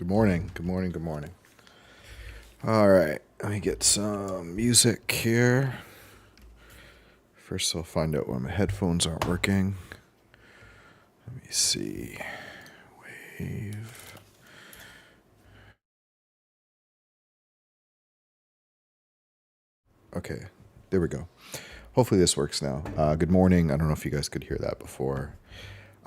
Good morning. Good morning. Good morning. All right. Let me get some music here. First, I'll find out why my headphones aren't working. Let me see. Wave. Okay. There we go. Hopefully this works now. Good morning. I don't know if you guys could hear that before.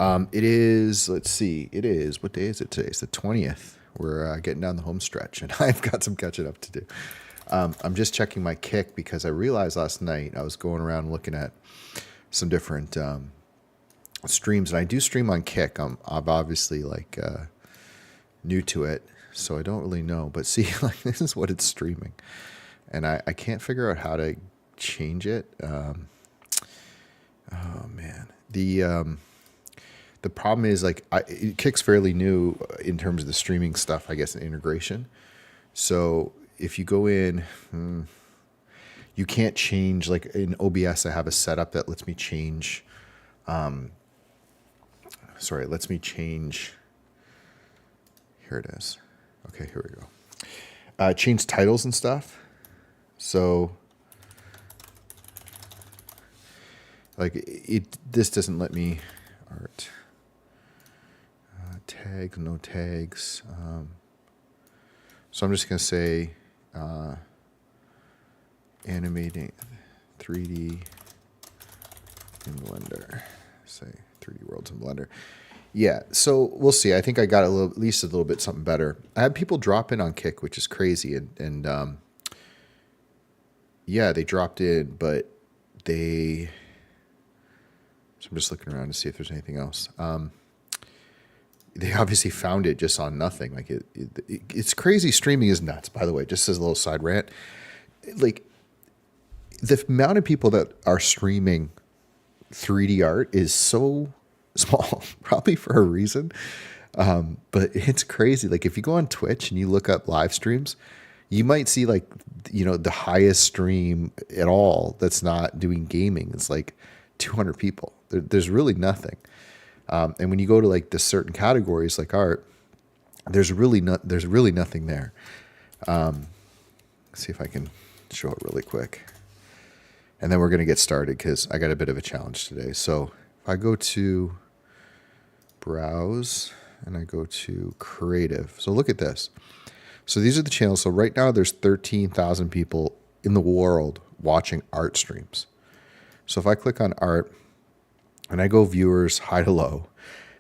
It is, let's see. It is, what day is it today? It's the 20th. We're getting down the home stretch, and I've got some catching up to do. I'm just checking my Kick because I realized last night I was going around looking at some different streams, and I do stream on Kick. I'm obviously new to it, so I don't really know. But see, like this is what it's streaming, and I can't figure out how to change it. Oh man, the problem is Kick's fairly new in terms of the streaming stuff, I guess, and integration. So if you go in, you can't change, like in OBS, I have a setup that lets me change, lets me change, here it is. Okay, here we go. Change titles and stuff. So this doesn't let me, art, tags, no tags. So I'm just going to say animating 3D in Blender. Say 3D worlds in Blender. Yeah, so we'll see. I think I got at least a little bit something better. I had people drop in on Kick, which is crazy, and yeah, they dropped in, but they. So I'm just looking around to see if there's anything else. They obviously found it just on nothing. Like it's crazy. Streaming is nuts, by the way. Just as a little side rant, like the amount of people that are streaming 3D art is so small, probably for a reason. But it's crazy. Like if you go on Twitch and you look up live streams, you might see the highest stream at all that's not doing gaming. It's like 200 people. There's really nothing. And when you go to like the certain categories like art, there's really nothing there. Let's see if I can show it really quick. And then we're going to get started because I got a bit of a challenge today. So if I go to browse and I go to creative. So look at this. So these are the channels. So right now there's 13,000 people in the world watching art streams. So if I click on art and I go viewers high to low,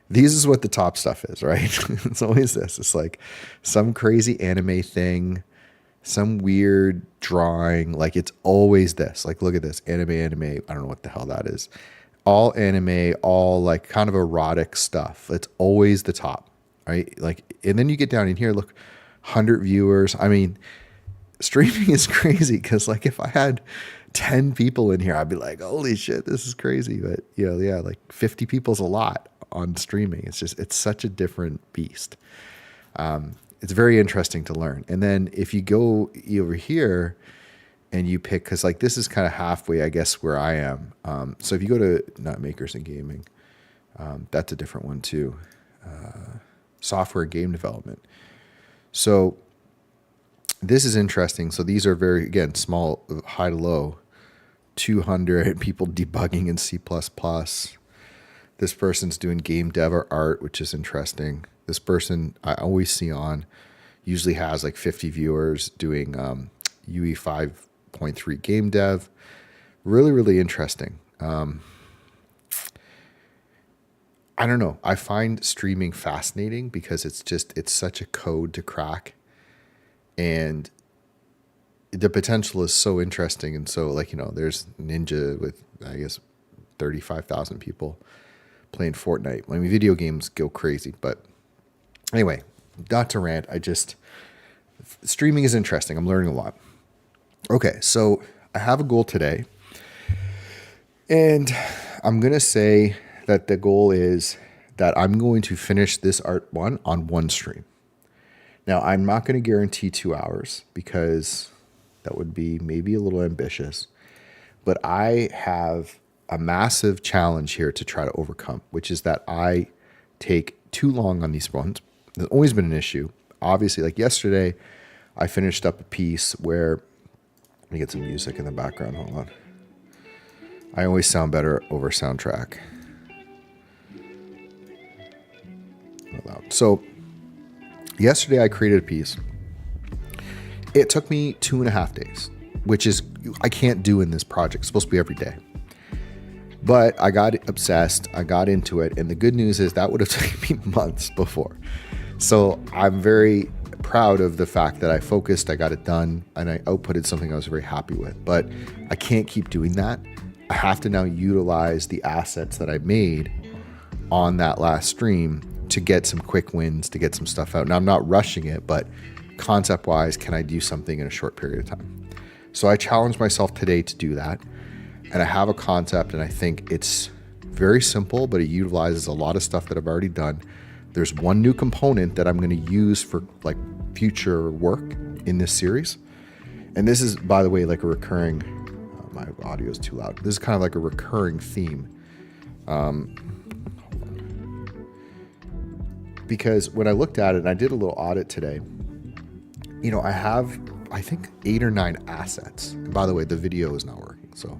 this is what the top stuff is, right? It's always this. It's like some crazy anime thing, some weird drawing. Like it's always this. Like look at this, anime. I don't know what the hell that is. All anime, all like kind of erotic stuff. It's always the top, right? Like, and then you get down in here, look, 100 viewers. I mean, streaming is crazy because like if I had 10 people in here, I'd be like, holy shit, this is crazy. But yeah, like 50 people's a lot on streaming. It's such a different beast. It's very interesting to learn. And then if you go over here and you pick, cause like this is kind of halfway, I guess, where I am. So if you go to not makers and gaming, that's a different one too. Software and game development. So this is interesting. So these are very, again, small, high to low. 200 people debugging in C++. This person's doing game dev or art, which is interesting. This person I always see on usually has like 50 viewers doing UE 5.3 game dev. Really, really interesting. I don't know. I find streaming fascinating because it's such a code to crack. And the potential is so interesting. And so there's Ninja with, I guess, 35,000 people playing Fortnite. I mean, video games go crazy, but anyway, not to rant. Streaming is interesting. I'm learning a lot. Okay. So I have a goal today and I'm going to say that the goal is that I'm going to finish this art one on one stream. Now I'm not going to guarantee 2 hours because that would be maybe a little ambitious, but I have a massive challenge here to try to overcome, which is that I take too long on these ones. There's always been an issue. obviously, like yesterday, I finished up a piece where, let me get some music in the background. Hold on. I always sound better over soundtrack. So yesterday I created a piece. It took me 2.5 days, which is, I can't do in this project. It's supposed to be every day. But I got obsessed. I got into it. And the good news is that would have taken me months before. So I'm very proud of the fact that I focused, I got it done, and I outputted something I was very happy with. But I can't keep doing that. I have to now utilize the assets that I made on that last stream to get some quick wins, to get some stuff out. Now, I'm not rushing it, but concept-wise, can I do something in a short period of time? So I challenged myself today to do that. And I have a concept, and I think it's very simple, but it utilizes a lot of stuff that I've already done. There's one new component that I'm going to use for like future work in this series. And this is, by the way, like a recurring, my audio is too loud. This is kind of like a recurring theme. Because when I looked at it, and I did a little audit today, you know, I have, I think 8 or 9 assets. And by the way, the video is not working, so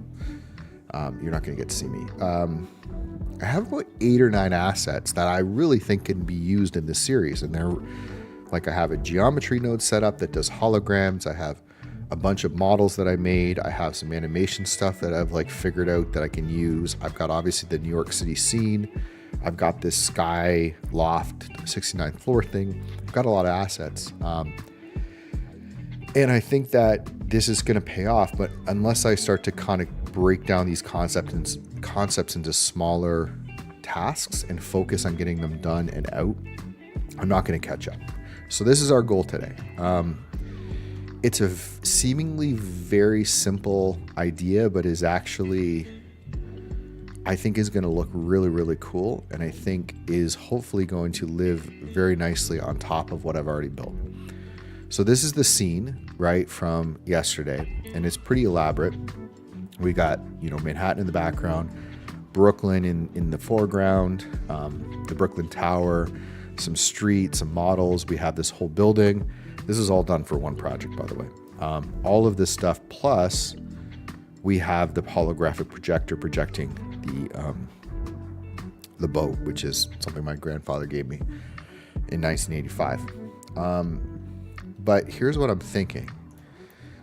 you're not going to get to see me. I have about 8 or 9 assets that I really think can be used in this series. And they're like, I have a geometry node set up that does holograms. I have a bunch of models that I made. I have some animation stuff that I've like figured out that I can use. I've got obviously the New York City scene. I've got this sky loft 69th floor thing. I've got a lot of assets. And I think that this is going to pay off, but unless I start to kind of break down these concepts into smaller tasks and focus on getting them done and out, I'm not going to catch up. So this is our goal today. It's a seemingly very simple idea, but is actually, I think, is going to look really, really cool. And I think is hopefully going to live very nicely on top of what I've already built. So this is the scene, right, from yesterday, and it's pretty elaborate. We got, you know, Manhattan in the background, Brooklyn in the foreground, the Brooklyn Tower, some streets, some models. We have this whole building. This is all done for one project, by the way. All of this stuff, plus we have the holographic projector projecting the boat, which is something my grandfather gave me in 1985. But here's what I'm thinking.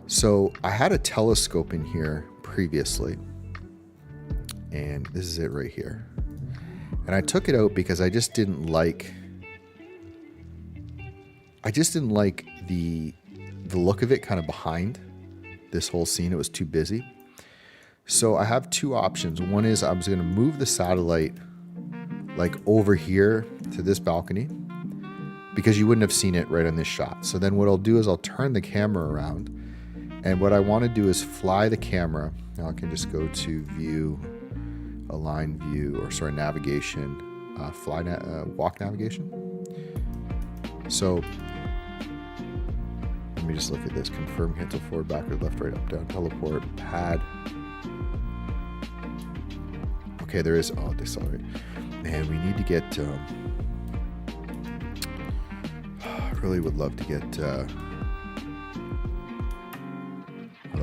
So I had a telescope in here previously, and this is it right here. And I took it out because I just didn't like the look of it kind of behind this whole scene. It was too busy. So I have 2 options. One is I was going to move the satellite like over here to this balcony, because you wouldn't have seen it right on this shot. So then what I'll do is I'll turn the camera around, and what I want to do is fly the camera. Now I can just go to view, align view, or sorry, navigation, walk navigation. So let me just look at this. Confirm, cancel, forward, backward, left, right, up, down, teleport, pad. Okay, there is, oh, decelerate. Man, we need to get, really would love to get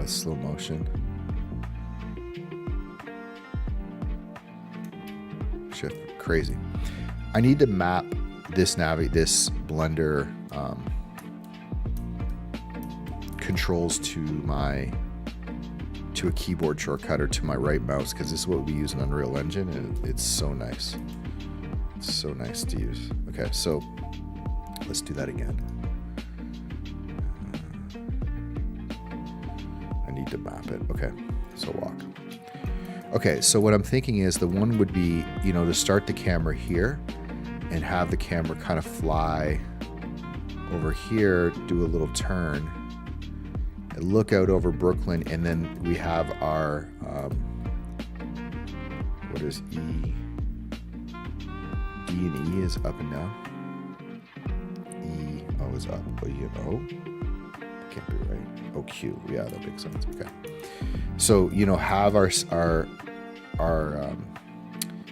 slow motion. Shift, crazy. I need to map this Blender controls to a keyboard shortcut or to my right mouse, because this is what we use in Unreal Engine, and it's so nice. It's so nice to use. Okay, so let's do that again. I need to map it. Okay, so walk. Okay, so what I'm thinking is the one would be, you know, to start the camera here and have the camera kind of fly over here, do a little turn, and look out over Brooklyn, and then we have our, what is E? D and E is up and down. O is up, O, U, and O. Can't be right. O, Q. Yeah, that makes sense. Okay. So, you know, have our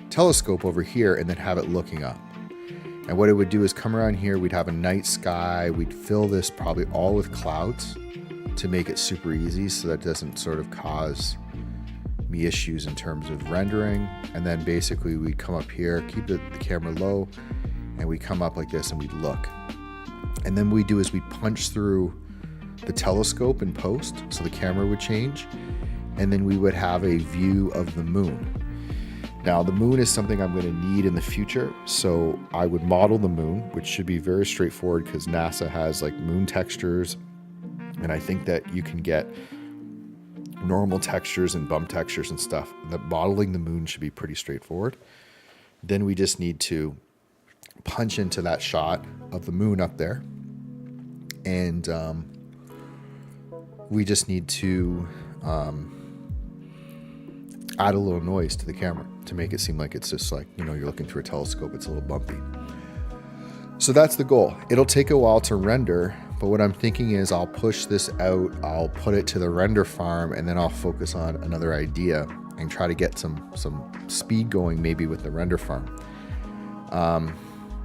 telescope over here and then have it looking up. And what it would do is come around here, we'd have a night sky, we'd fill this probably all with clouds to make it super easy so that doesn't sort of cause me issues in terms of rendering. And then basically we'd come up here, keep the camera low, and we come up like this and we'd look. And then what we do is we'd punch through the telescope in post, so the camera would change, and then we would have a view of the moon. Now, the moon is something I'm going to need in the future, so I would model the moon, which should be very straightforward because NASA has like moon textures, and I think that you can get normal textures and bump textures and stuff. The modeling the moon should be pretty straightforward. Then we just need to punch into that shot of the moon up there, and we just need to add a little noise to the camera to make it seem like it's just like, you know, you're looking through a telescope, it's a little bumpy. So that's the goal. It'll take a while to render, but what I'm thinking is I'll push this out, I'll put it to the render farm, and then I'll focus on another idea and try to get some speed going maybe with the render farm.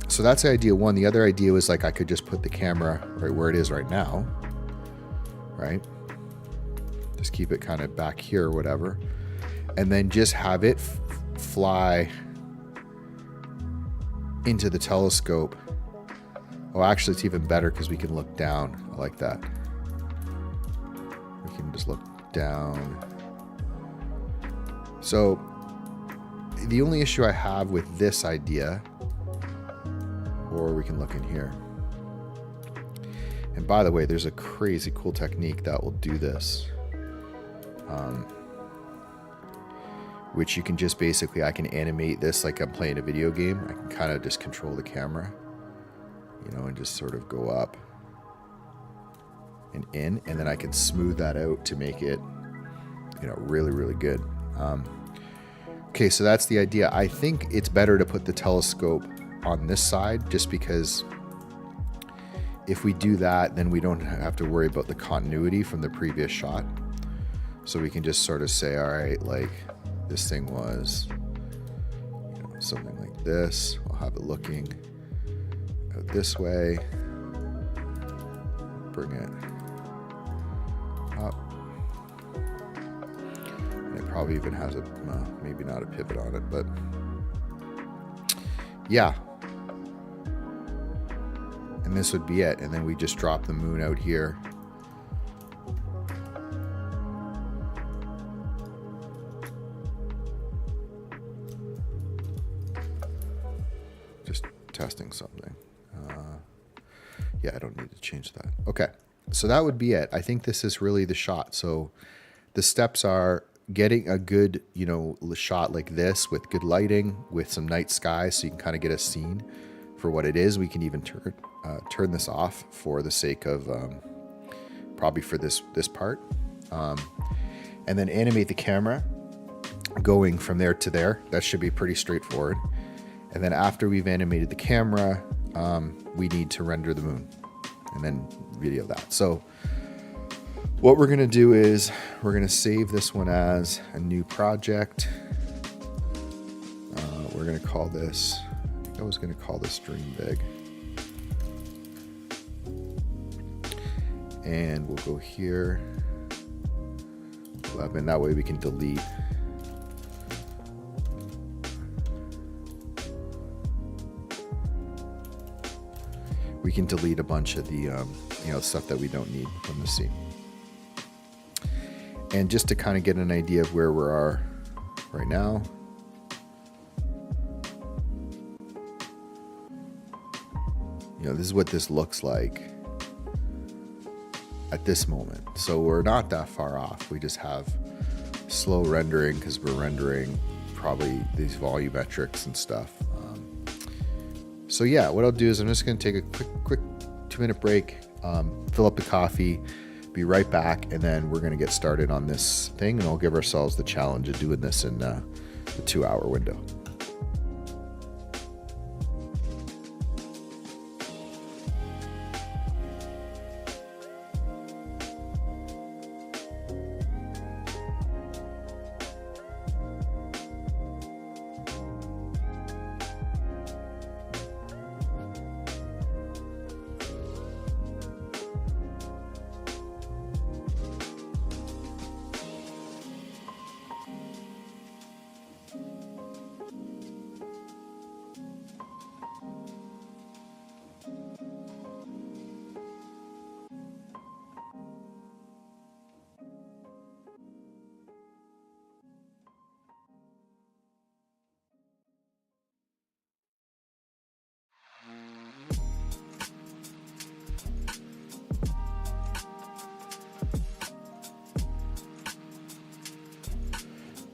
So that's idea one. The other idea was like I could just put the camera right where it is right now, right? Just keep it kind of back here or whatever. And then just have it fly into the telescope. Oh, actually, it's even better because we can look down. I like that. We can just look down. So the only issue I have with this idea, or we can look in here. And by the way, there's a crazy cool technique that will do this. Which you can just basically, I can animate this like I'm playing a video game. I can kind of just control the camera, you know, and just sort of go up and in, and then I can smooth that out to make it, you know, really, really good. Okay, so that's the idea. I think it's better to put the telescope on this side just because if we do that, then we don't have to worry about the continuity from the previous shot. So we can just sort of say, all right, like, this thing was, you know, something like this. I'll have it looking out this way. Bring it up. And it probably even has a, maybe not a pivot on it, but yeah. And this would be it. And then we just drop the moon out here. Testing something. Yeah, I don't need to change that. Okay, so that would be it. I think this is really the shot. So the steps are getting a good, you know, shot like this with good lighting, with some night sky, so you can kind of get a scene for what it is. We can even turn this off for the sake of probably for this part, and then animate the camera going from there to there. That should be pretty straightforward. And then after we've animated the camera, we need to render the moon and then video that. So what we're gonna do is we're gonna save this one as a new project. We're gonna call this, I think I was gonna call this Dream Big. And we'll go here, 11, that way we can delete. We can delete a bunch of the, you know, stuff that we don't need from the scene. And just to kind of get an idea of where we are right now. You know, this is what this looks like at this moment. So we're not that far off. We just have slow rendering because we're rendering probably these volumetrics and stuff. So yeah, what I'll do is I'm just going to take a quick 2-minute break, fill up the coffee, be right back, and then we're going to get started on this thing, and I'll give ourselves the challenge of doing this in the 2-hour window.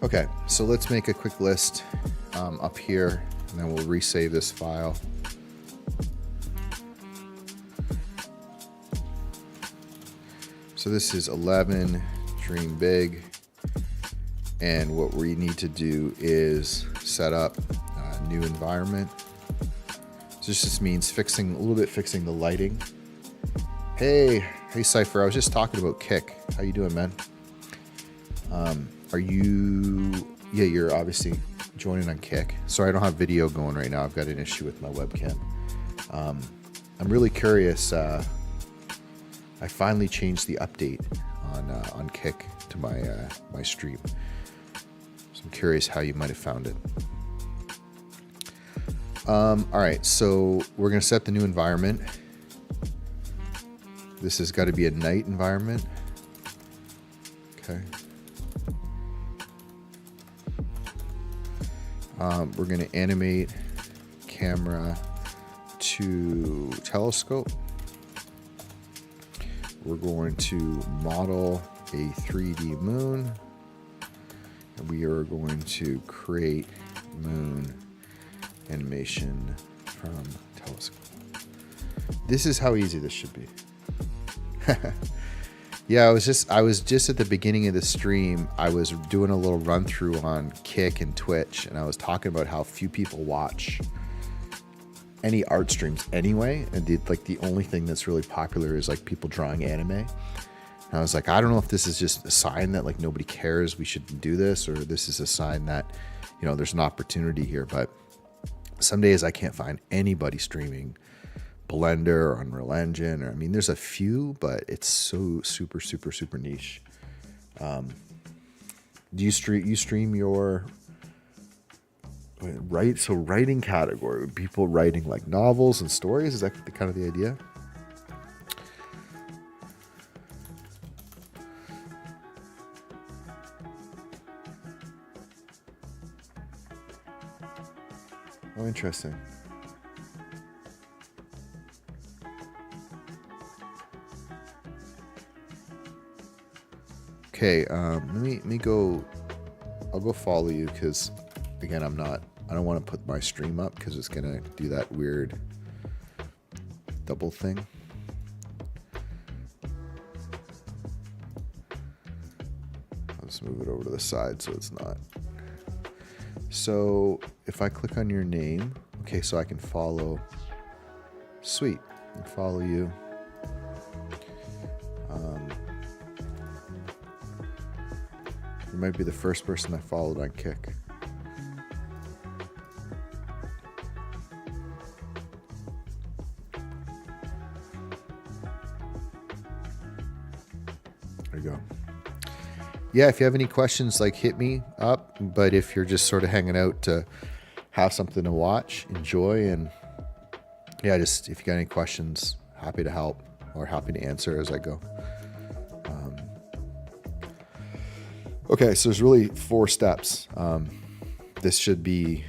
Okay, so let's make a quick list up here, and then we'll resave this file. So this is 11, dream big. And what we need to do is set up a new environment. So this just means fixing the lighting. Hey Cypher, I was just talking about Kick. How you doing, man? You're obviously joining on Kick. Sorry, I don't have video going right now. I've got an issue with my webcam. I'm really curious. I finally changed the update on Kick to my stream. So I'm curious how you might have found it. All right, so we're going to set the new environment. This has got to be a night environment. Okay. We're going to animate camera to telescope. We're going to model a 3D moon. And we are going to create moon animation from telescope. This is how easy this should be. Yeah, I was just at the beginning of the stream. I was doing a little run through on Kick and Twitch, and I was talking about how few people watch any art streams anyway, and the only thing that's really popular is like people drawing anime. And I was like, I don't know if this is just a sign that like nobody cares we should do this, or this is a sign that, you know, there's an opportunity here. But some days I can't find anybody streaming Blender or Unreal Engine, or I mean, there's a few, but it's so super niche. Do you stream your writing category? People writing like novels and stories? Is that kind of the idea? Oh, interesting. Okay, let me go. I'll go follow you because, again, I don't want to put my stream up because it's gonna do that weird double thing. I'll just move it over to the side so it's not. So if I click on your name, okay, so I can follow. Sweet, I can follow you. You might be the first person I followed on Kick. There you go. Yeah, if you have any questions, like hit me up. But if you're just sort of hanging out to have something to watch, enjoy, and yeah, just if you got any questions, happy to help or happy to answer as I go. Okay, so there's really 4 steps. This should be,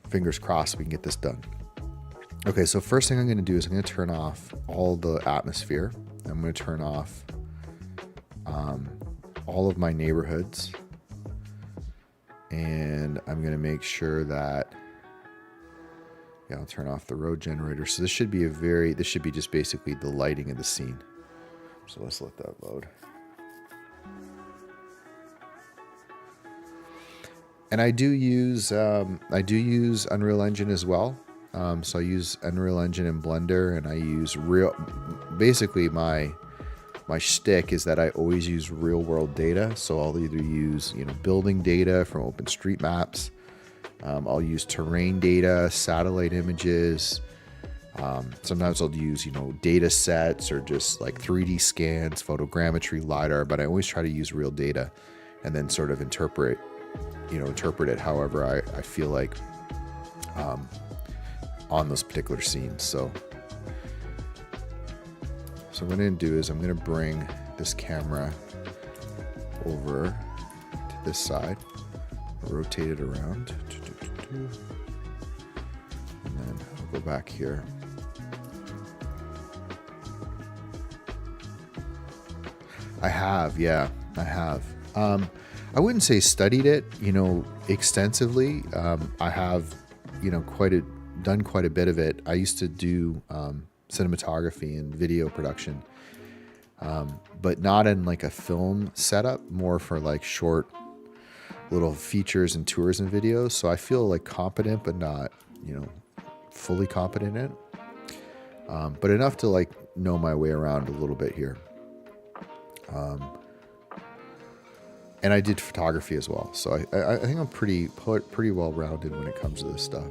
fingers crossed we can get this done. Okay, so first thing I'm going to do is I'm going to turn off all the atmosphere. I'm going to turn off all of my neighborhoods. And I'm going to make sure that, I'll turn off the road generator. So this should be just basically the lighting of the scene. So let's let that load. And I do use Unreal Engine as well. So I use Unreal Engine and Blender, and I use basically my shtick is that I always use real world data. So I'll either use, building data from OpenStreetMaps. I'll use terrain data, satellite images. Sometimes I'll use, data sets or just like 3D scans, photogrammetry, LiDAR, but I always try to use real data and then sort of interpret it however I feel like on those particular scenes. So what I'm going to do is I'm going to bring this camera over to this side, rotate it around, and then I'll go back here. I have. I wouldn't say studied it, extensively. I have, done quite a bit of it. I used to do cinematography and video production, but not in like a film setup, more for like short little features and tours and videos. So I feel like competent, but not, fully competent in it. But enough to like know my way around a little bit here. And I did photography as well. So I think I'm pretty well rounded when it comes to this stuff.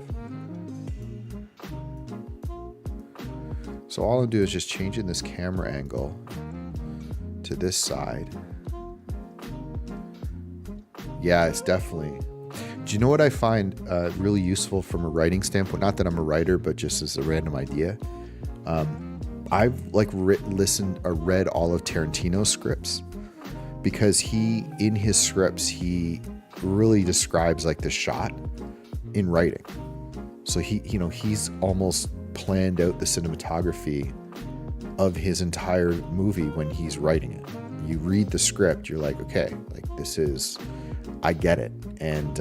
So all I'll do is just changing this camera angle to this side. Yeah, it's definitely. Do you know what I find really useful from a writing standpoint? Not that I'm a writer, but just as a random idea. I've like listened or read all of Tarantino's scripts, because in his scripts, he really describes like the shot in writing. So he's almost planned out the cinematography of his entire movie when he's writing it. You read the script, you're like, okay, like I get it. And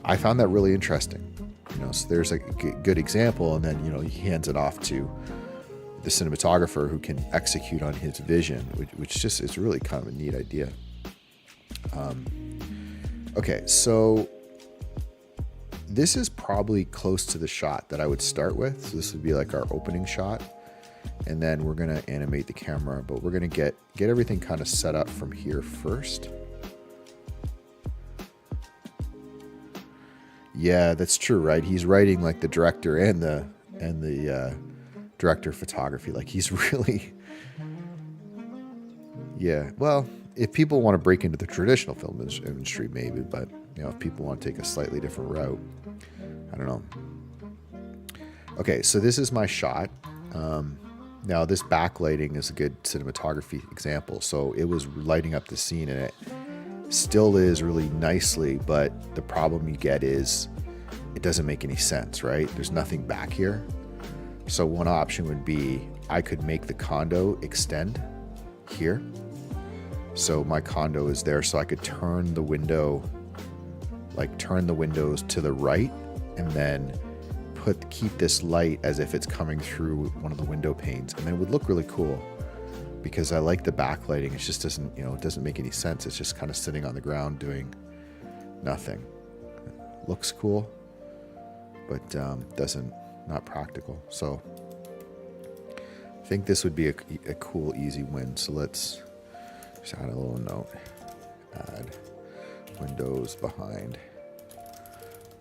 I found that really interesting. So there's a good example, and then, he hands it off to the cinematographer who can execute on his vision, which just is really kind of a neat idea. Okay, so this is probably close to the shot that I would start with. So this would be like our opening shot, and then we're gonna animate the camera, but we're gonna get everything kind of set up from here first. Yeah, that's true, right? He's writing like the director and the director of photography. Like he's really, yeah. Well, if people want to break into the traditional film industry, maybe, but if people want to take a slightly different route, I don't know. Okay, so this is my shot. Now this backlighting is a good cinematography example. So it was lighting up the scene, and it still is really nicely, but the problem you get is it doesn't make any sense, right? There's nothing back here. So one option would be I could make the condo extend here. So my condo is there, so I could turn the windows to the right, and then keep this light as if it's coming through one of the window panes, and then it would look really cool. Because I like the backlighting. It just doesn't, it doesn't make any sense. It's just kind of sitting on the ground doing nothing. Looks cool, but not practical. So I think this would be a cool, easy win. So let's just add a little note. Add windows behind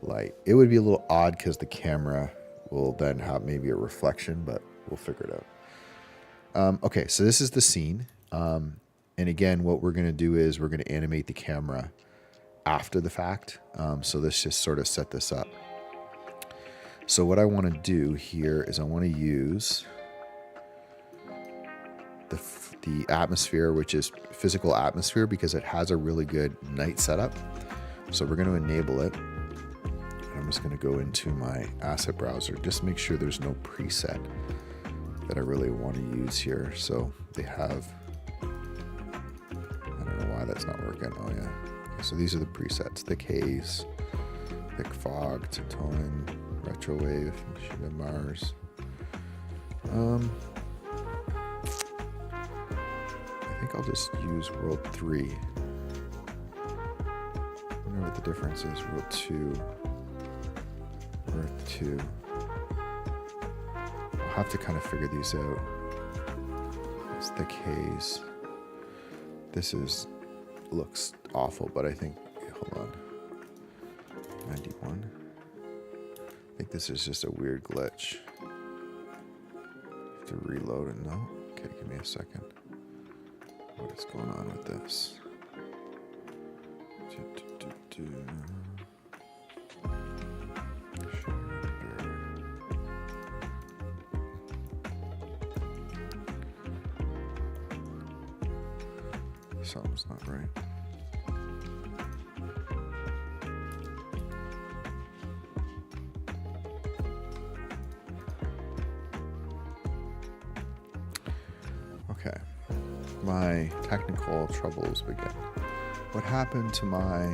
light. It would be a little odd because the camera will then have maybe a reflection, but we'll figure it out. Okay, so this is the scene. And again, what we're going to do is we're going to animate the camera after the fact. So let's just sort of set this up. So what I want to do here is I want to use the atmosphere, which is physical atmosphere, because it has a really good night setup. So we're going to enable it. And I'm just going to go into my asset browser, just make sure there's no preset that I really want to use here. So they have, I don't know why that's not working. Oh yeah. So these are the presets: thick haze, thick fog, tone, retro wave, Shiva Mars. I think I'll just use world 3. I wonder what the difference is. World 2, Earth 2. I'll have to kind of figure these out. It's thick haze. This looks awful, but I think, hold on. 91. I think this is just a weird glitch. Have to reload it. No? Okay, give me a second. What is going on with this? Something's not right. Okay. My technical troubles begin. what happened to my...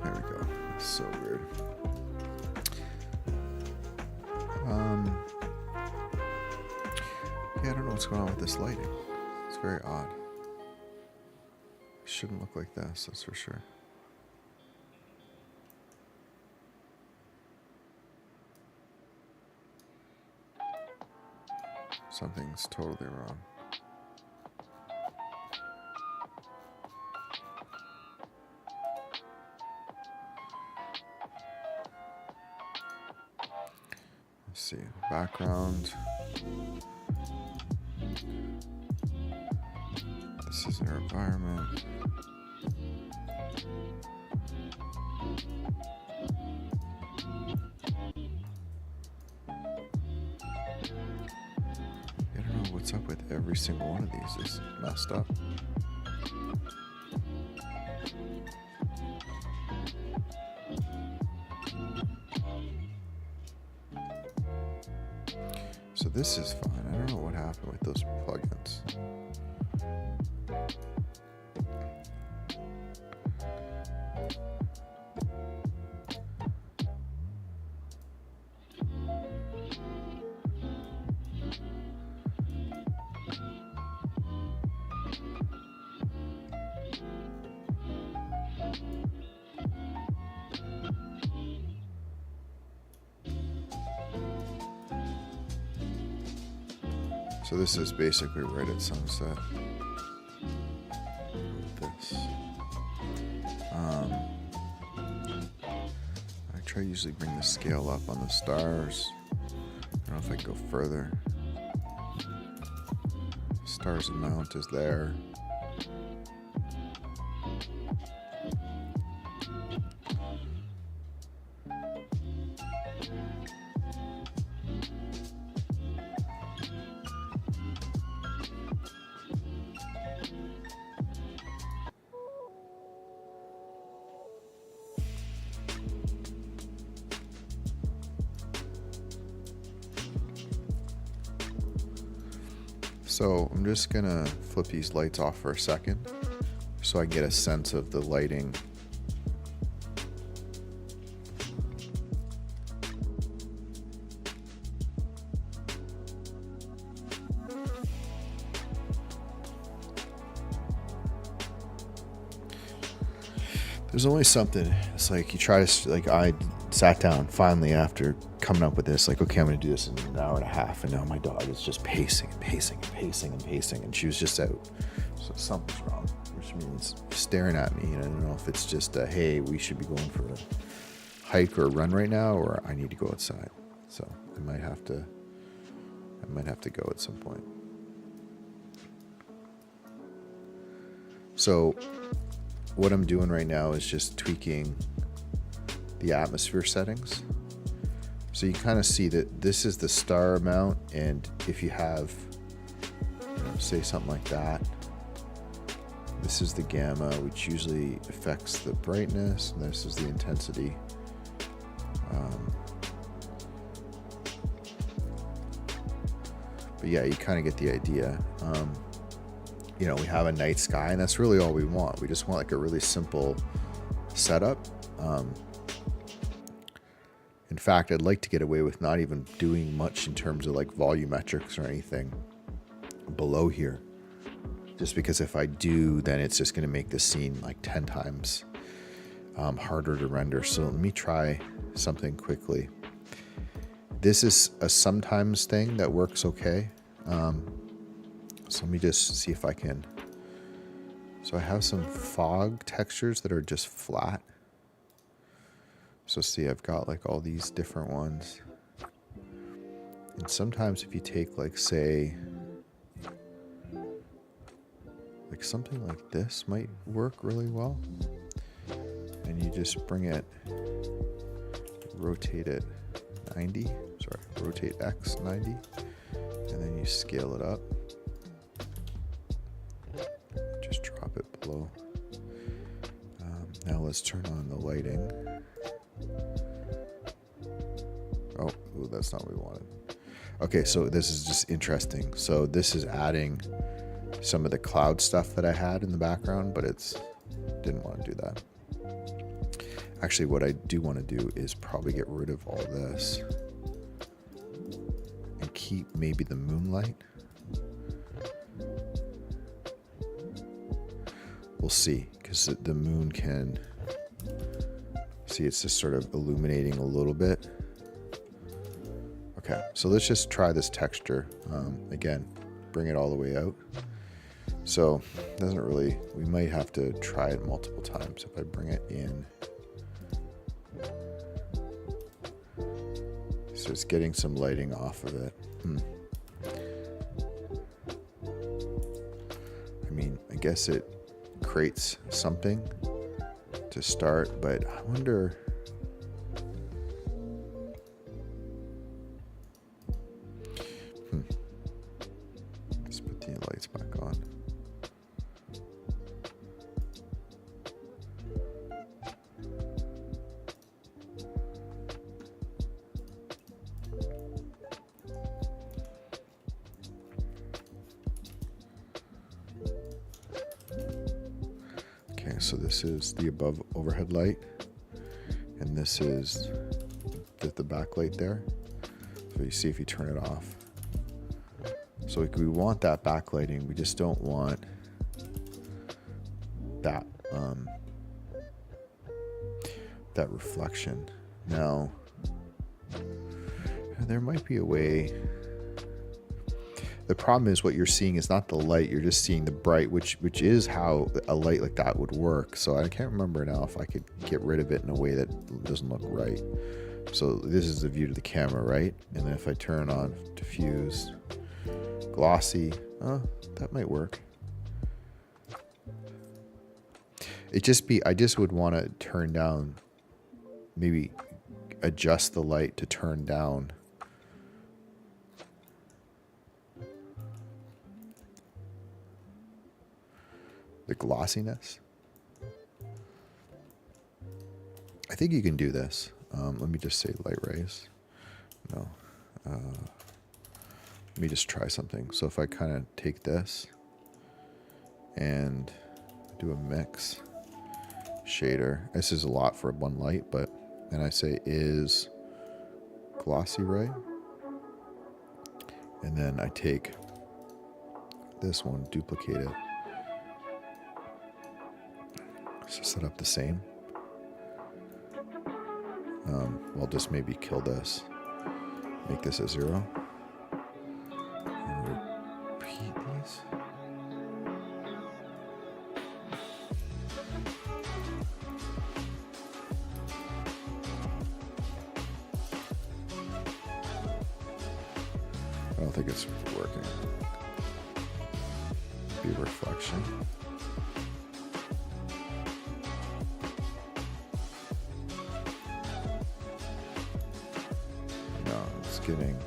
There we go. That's so weird. Yeah, I don't know what's going on with this lighting. It's very odd. It shouldn't look like this, that's for sure. Something's totally wrong. Let's see, background. This is our environment. I don't know what's up with every single one of these. It's messed up. So this is fine. I don't know what happened with those plugins. So this is basically right at sunset. This. I try to usually bring the scale up on the stars. I don't know if I can go further. Stars amount is there. So I'm just gonna flip these lights off for a second so I get a sense of the lighting. There's always something. It's like you try to, like, I sat down finally after coming up with this, like, okay, I'm going to do this in an hour and a half. And now my dog is just pacing and pacing and pacing and pacing. And she was just out. So something's wrong, which means staring at me. And I don't know if it's just a, hey, we should be going for a hike or a run right now, or I need to go outside. So I might have to go at some point. So what I'm doing right now is just tweaking the atmosphere settings. So you kind of see that this is the star amount, and if you have, say something like that, this is the gamma, which usually affects the brightness, and this is the intensity. But yeah, you kind of get the idea. We have a night sky, and that's really all we want. We just want like a really simple setup. In fact, I'd like to get away with not even doing much in terms of like volumetrics or anything below here. Just because if I do, then it's just going to make the scene like 10 times harder to render. So let me try something quickly. This is a sometimes thing that works okay. So let me just see if I can. So I have some fog textures that are just flat. So see, I've got like all these different ones. And sometimes if you take like, say, like something like this might work really well. And you just bring it, rotate it 90, sorry, rotate X 90, and then you scale it up. Just drop it below. Now let's turn on the lighting. Oh, that's not what we wanted. Okay, so this is just interesting. So this is adding some of the cloud stuff that I had in the background, but didn't want to do that. Actually, what I do want to do is probably get rid of all this and keep maybe the moonlight. We'll see, because the moon can see it's just sort of illuminating a little bit. Okay, so let's just try this texture. Again, bring it all the way out. So doesn't really, we might have to try it multiple times. If I bring it in, so it's getting some lighting off of it. I mean, I guess it creates something to start, but I wonder. Let's put the lights back on. Okay, so this is the above overhead light, and this is the backlight there. So you see if you turn it off. So we want that backlighting, we just don't want that that reflection. Now, there might be a way. The problem is what you're seeing is not the light, you're just seeing the bright, which is how a light like that would work. So I can't remember now if I could get rid of it in a way that doesn't look right. So this is the view to the camera, right? And then if I turn on diffuse, glossy, that might work. I just would want to turn down, maybe adjust the light to turn down the glossiness. I think you can do this. Let me just say light rays. No. Let me just try something. So if I kind of take this and do a mix shader, this is a lot for one light, but then I say is glossy ray, and then I take this one, duplicate it, so set up the same. I'll just maybe kill this, make this a 0, and repeat these. I don't think it's working. Be reflection. No, it's getting.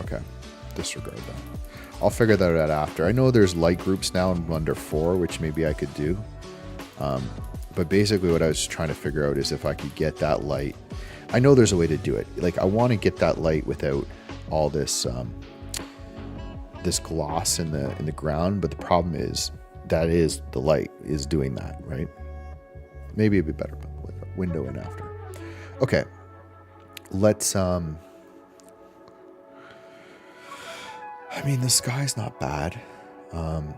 Okay, disregard that. I'll figure that out after. I know there's light groups now in Blender 4, which maybe I could do. But basically what I was trying to figure out is if I could get that light. I know there's a way to do it. Like I want to get that light without all this this gloss in the ground, but the problem is that is the light is doing that, right? Maybe it'd be better with a window in after. Okay. Let's I mean, the sky's not bad.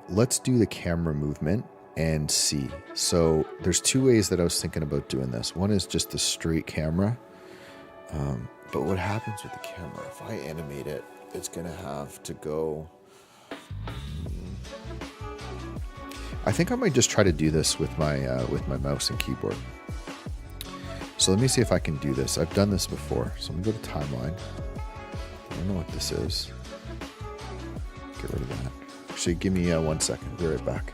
Let's do the camera movement and see. So there's two ways that I was thinking about doing this. One is just the straight camera. But what happens with the camera, if I animate it, it's going to have to go. I think I might just try to do this with my mouse and keyboard. So let me see if I can do this. I've done this before. So I'm going to go to timeline. I don't know what this is. Get rid of that. Actually, give me 1 second. I'll be right back.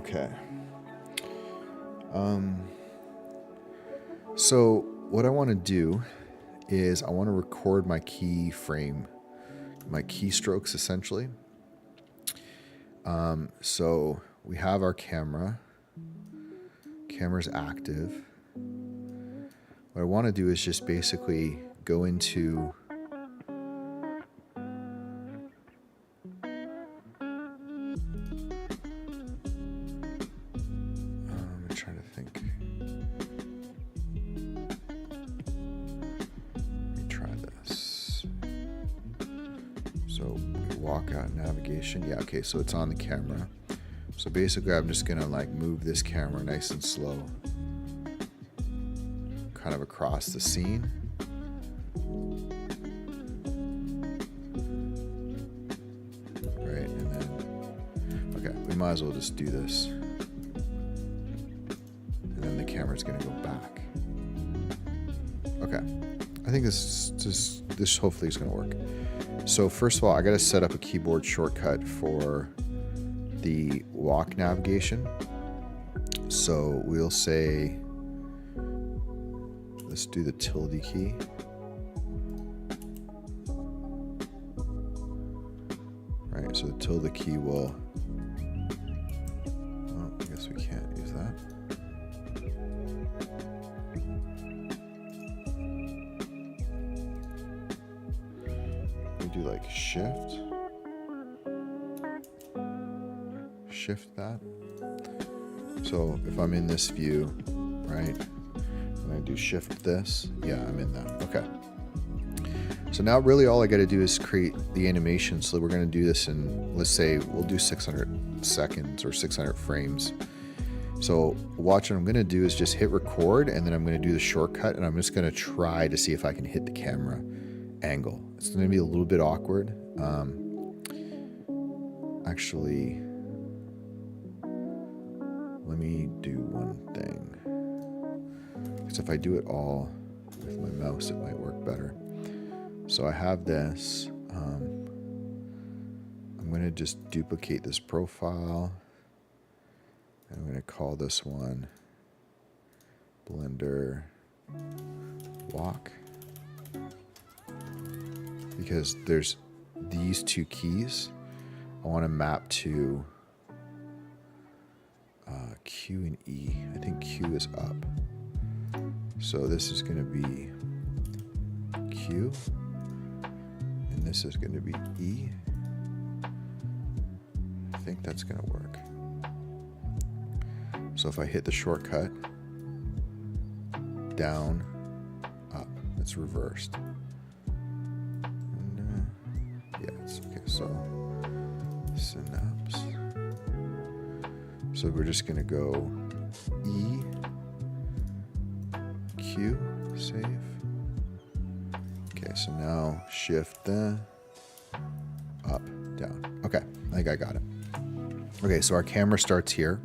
Okay. So what I want to do is I want to record my keyframe, my keystrokes essentially. So we have our camera. Camera's active. What I want to do is just basically go into I'm trying to think. Let me try this. So we walk out navigation. Yeah, okay, so it's on the camera. So basically I'm just gonna like move this camera nice and slow kind of across the scene. Right, and then, okay, we might as well just do this. And then the camera's gonna go back. Okay, I think this hopefully is gonna work. So first of all, I gotta set up a keyboard shortcut for the walk navigation. So we'll say, let's do the tilde key. Right, so the tilde key will, oh, I guess we can't use that. We do like shift that. So if I'm in this view, right, I'm going to do shift this. Yeah, I'm in that. Okay. So now really all I got to do is create the animation. So we're going to do this in, let's say we'll do 600 seconds or 600 frames. So watch, what I'm going to do is just hit record, and then I'm going to do the shortcut, and I'm just going to try to see if I can hit the camera angle. It's going to be a little bit awkward. Actually, let me do one thing. Because if I do it all with my mouse, it might work better. So I have this. I'm going to just duplicate this profile. And I'm going to call this one Blender Walk. Because there's these two keys. I want to map to Q and E. I think Q is up. So this is going to be Q, and this is going to be E. I think that's going to work. So if I hit the shortcut, down, up, it's reversed. And, yeah, it's okay. So synapse. So we're just going to go E, Q, save. Okay, so now shift the up, down. Okay, I think I got it. Okay, so our camera starts here,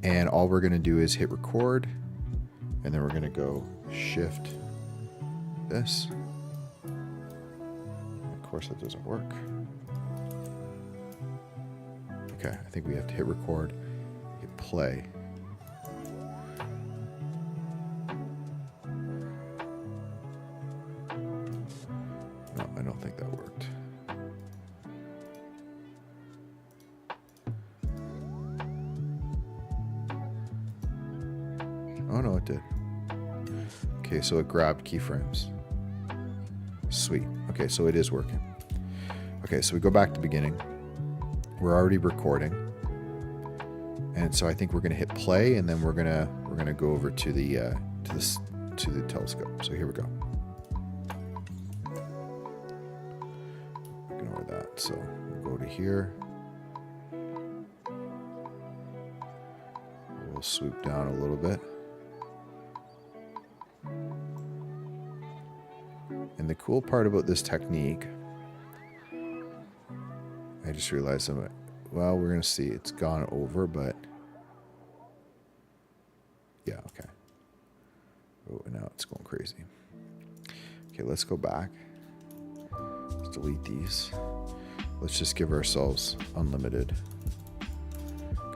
and all we're going to do is hit record, and then we're going to go shift this. Of course, that doesn't work. Okay, I think we have to hit record, hit play. No, I don't think that worked. Oh no, it did. Okay, so it grabbed keyframes. Sweet. Okay, so it is working. Okay, so we go back to the beginning. We're already recording, and so I think we're gonna hit play, and then we're gonna go over to the telescope. So here we go. Ignore that. So we'll go to here. We'll swoop down a little bit. And the cool part about this technique, I just realized well, we're going to see it's gone over, but yeah, okay. Oh, now it's going crazy. Okay, let's go back. Let's delete these. Let's just give ourselves unlimited,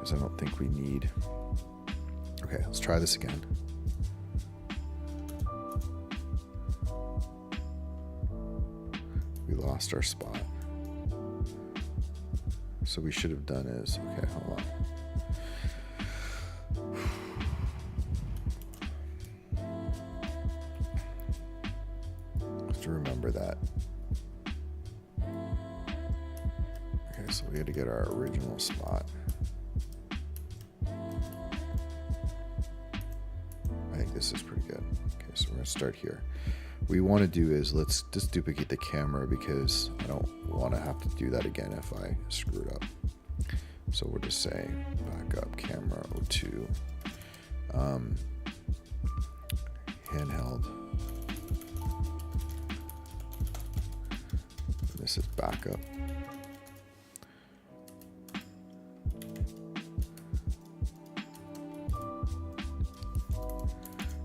because I don't think we need. Okay, let's try this again. We lost our spot. So we should have done is, okay, hold on. Have to remember that. Okay, so we had to get our original spot. I think this is pretty good. Okay, so we're gonna start here. What we want to do is let's just duplicate the camera because I don't want to have to do that again if I screw it up. So we'll just say back up camera 02, handheld. This is backup.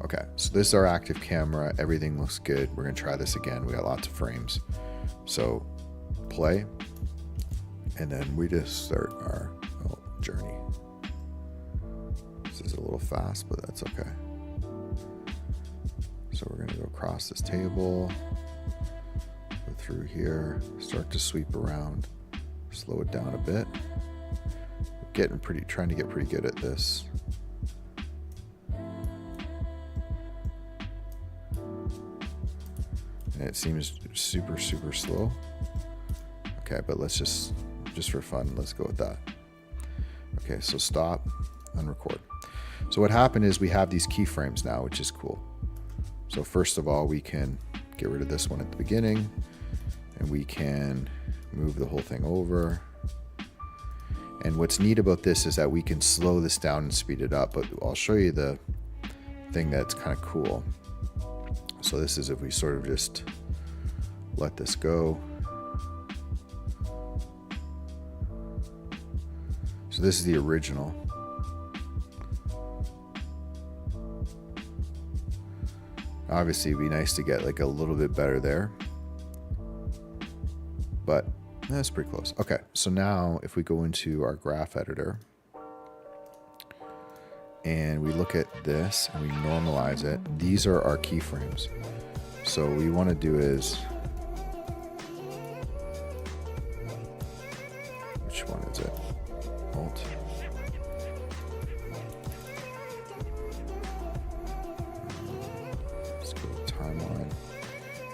Okay, so this is our active camera. Everything looks good. We're gonna try this again. We got lots of frames. So play, and then we just start our journey. This is a little fast, but that's okay. So we're gonna go across this table, go through here, start to sweep around, slow it down a bit. Trying to get pretty good at this. And it seems super, super slow. Okay, but let's just for fun, let's go with that. Okay, so stop, unrecord. So what happened is we have these keyframes now, which is cool. So first of all, we can get rid of this one at the beginning, and we can move the whole thing over. And what's neat about this is that we can slow this down and speed it up, but I'll show you the thing that's kind of cool. So this is if we sort of just let this go. So this is the original. Obviously it'd be nice to get like a little bit better there, but that's pretty close. Okay, so now if we go into our graph editor and we look at this and we normalize it, these are our keyframes. So what we want to do is, which one is it? Alt. Let's go to timeline.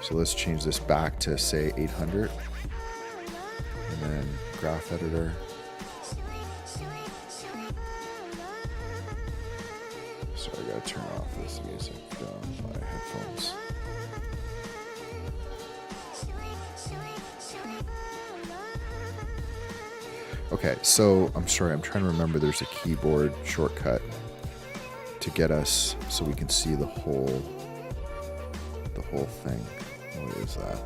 So let's change this back to say 800. And then graph editor. Sorry, I gotta turn off this music on my headphones. Okay, so I'm sorry, I'm trying to remember there's a keyboard shortcut to get us so we can see the whole thing. What is that?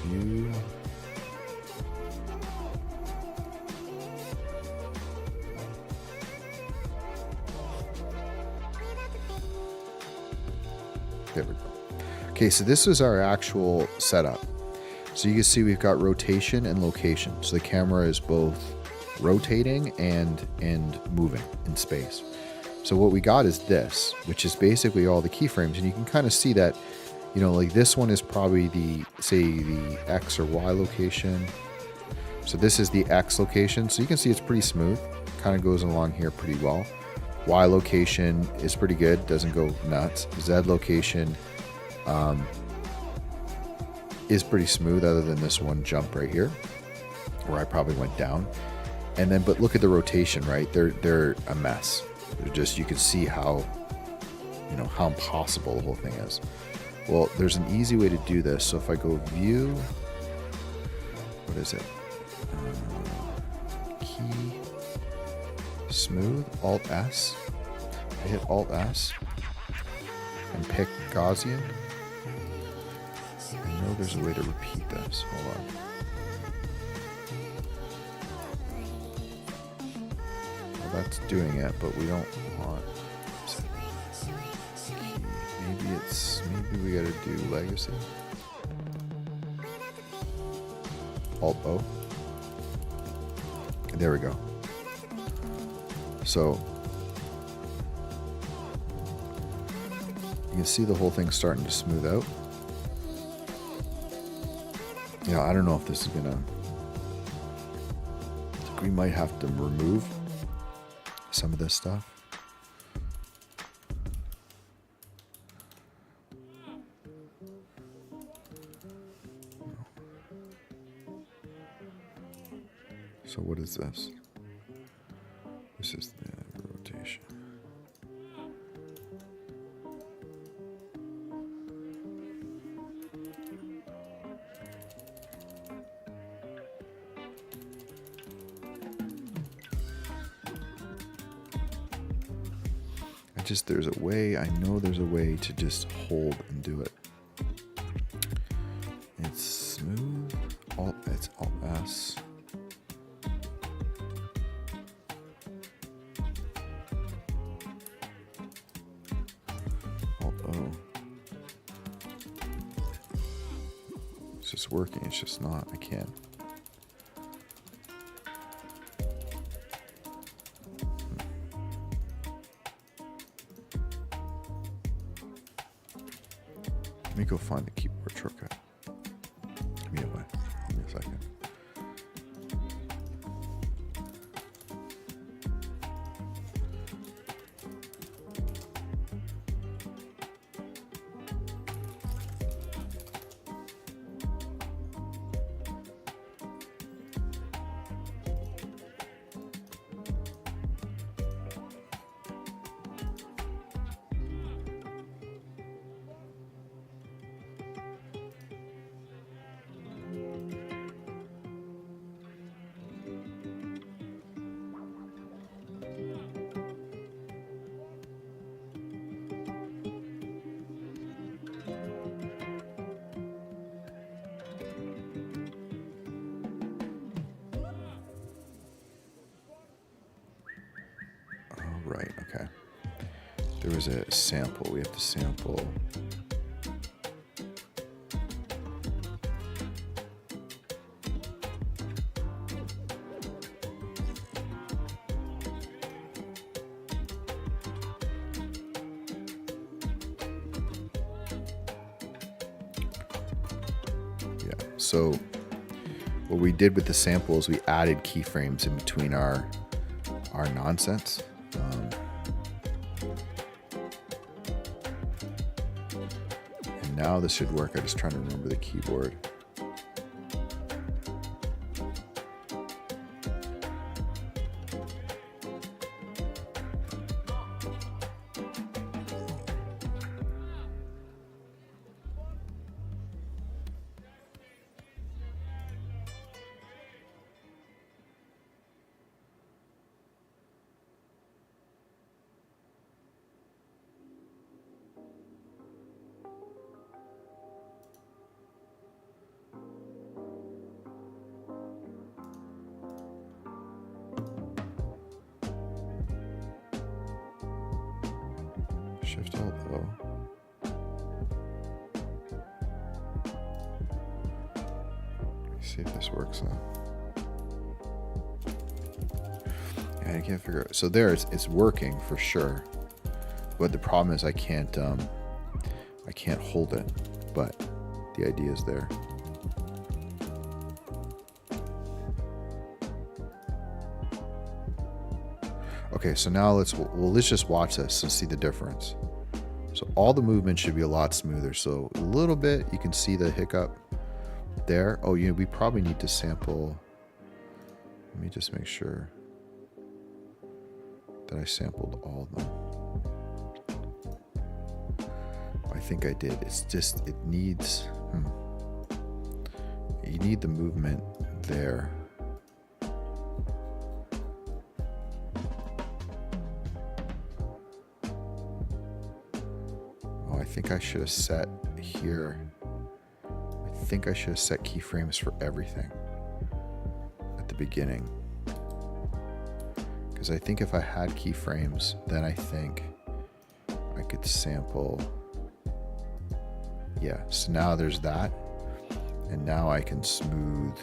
View. There we go. Okay, so this is our actual setup. So you can see we've got rotation and location. So the camera is both rotating and moving in space. So what we got is this, which is basically all the keyframes. And you can kind of see that, you know, like this one is probably the X or Y location. So this is the X location. So you can see it's pretty smooth. Kind of goes along here pretty well. Y location is pretty good. Doesn't go nuts. Z location is pretty smooth other than this one jump right here where I probably went down. And then, but look at the rotation, right? They're a mess. They're just, you can see how, you know, how impossible the whole thing is. Well, there's an easy way to do this. So if I go view, what is it? Key, smooth, Alt S. I hit Alt S and pick Gaussian. I know there's a way to repeat this. Hold on. Well, that's doing it, but we don't want maybe we gotta do legacy. Alt O. There we go. So you can see the whole thing starting to smooth out. Yeah, I don't know if this is gonna, we might have to remove some of this stuff. So what is this? This is the rotation. There's a way, I know there's a way to just hold and do it. It's smooth, it's Alt S. Alt O. It's just working, it's just not, I can't. Let me go find the keyboard shortcut. Give me a second. Right, okay. There was a sample. We have to sample. Yeah, so what we did with the sample is we added keyframes in between our nonsense. And now this should work. I'm just trying to remember the keyboard. Shift Alt O. Let's see if this works now. Yeah, I can't figure it out. So there, it's working for sure. But the problem is I can't hold it. But the idea is there. Okay, so now let's just watch this and see the difference. So all the movement should be a lot smoother. So a little bit, you can see the hiccup there. Oh, we probably need to sample. Let me just make sure that I sampled all of them. I think I did. It's just, it needs, you need the movement there. I think I should have set here. I think I should have set keyframes for everything at the beginning. Because I think if I had keyframes, then I think I could sample. Yeah, so now there's that. And now I can smooth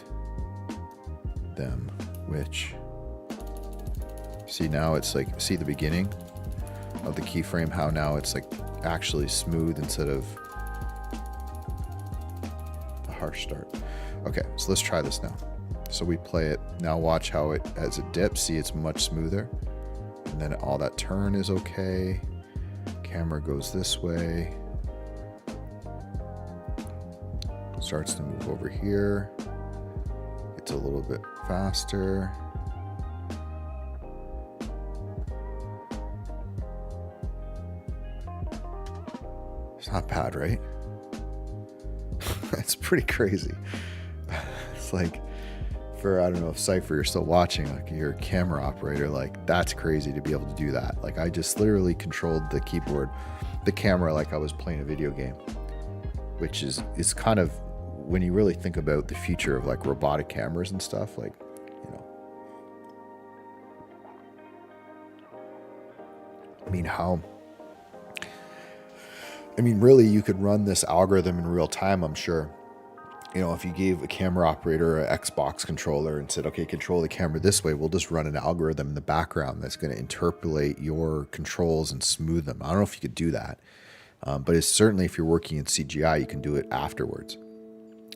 them, which See, now it's like, see the beginning of the keyframe, how now it's like actually smooth instead of a harsh start. Okay, so let's try this now. So we play it. Now watch how it, as it dips, see it's much smoother. And then all that turn is okay. Camera goes this way. Starts to move over here. It's a little bit faster. It's not bad, right? It's pretty crazy. It's like, for, I don't know if Cypher you're still watching, like you're a camera operator, like that's crazy to be able to do that. Like I just literally controlled the keyboard, the camera, like I was playing a video game, which is kind of, when you really think about the future of like robotic cameras and stuff, like, you know, I mean, really you could run this algorithm in real time, I'm sure. You know, if you gave a camera operator an Xbox controller and said, okay, control the camera this way, we'll just run an algorithm in the background that's going to interpolate your controls and smooth them. I don't know if you could do that, but it's certainly, if you're working in CGI, you can do it afterwards.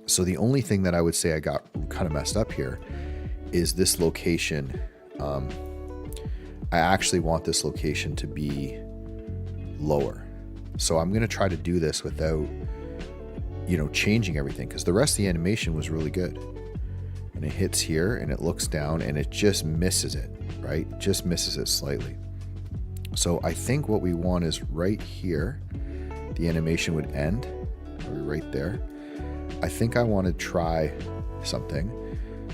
So the only thing that I would say I got kind of messed up here is this location. I actually want this location to be lower. So I'm going to try to do this without, you know, changing everything, because the rest of the animation was really good. And it hits here and it looks down and it just misses it, right? Just misses it slightly. So I think what we want is right here, the animation would end, right there. I think I want to try something.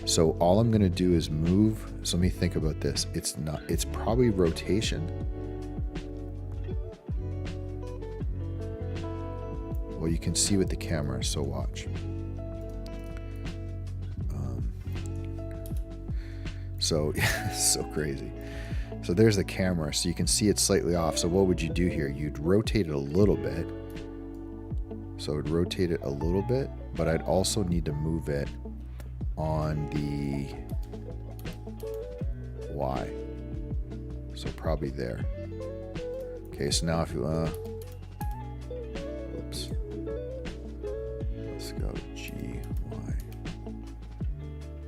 So all I'm going to do is move. So let me think about this. It's probably rotation. Well, you can see with the camera, so watch. So crazy. So there's the camera, so you can see it's slightly off. So what would you do here? You'd rotate it a little bit. So I'd rotate it a little bit, but I'd also need to move it on the Y. So probably there. Okay, so now if you, whoops. Let's go G, Y.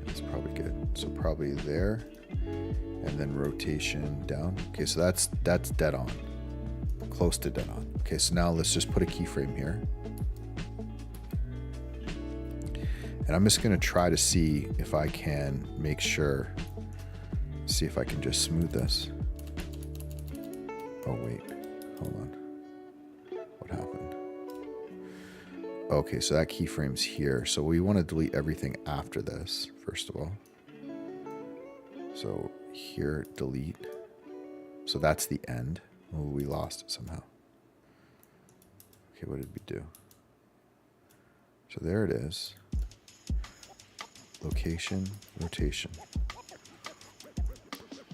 That's probably good. So probably there, and then rotation down. Okay, so that's dead on. Close to dead on. Okay, so now let's just put a keyframe here. And I'm just gonna try to see if I can make sure, see if I can just smooth this. Oh wait, hold on. What happened? Okay, so that keyframe's here. So we wanna delete everything after this, first of all. So here, delete. So that's the end. Oh, we lost it somehow. Okay, what did we do? So there it is. Location, rotation.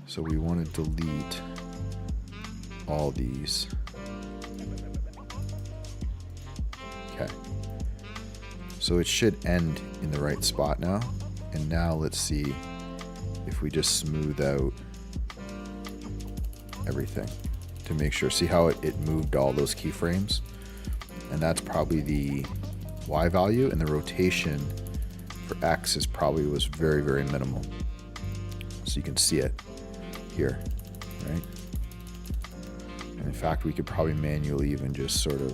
So we want to delete all these. Okay. So it should end in the right spot now. And now let's see if we just smooth out everything to make sure. See how it moved all those keyframes? And that's probably the Y value, and the rotation for X is probably was very, very minimal. So you can see it here, right? And in fact, we could probably manually even just sort of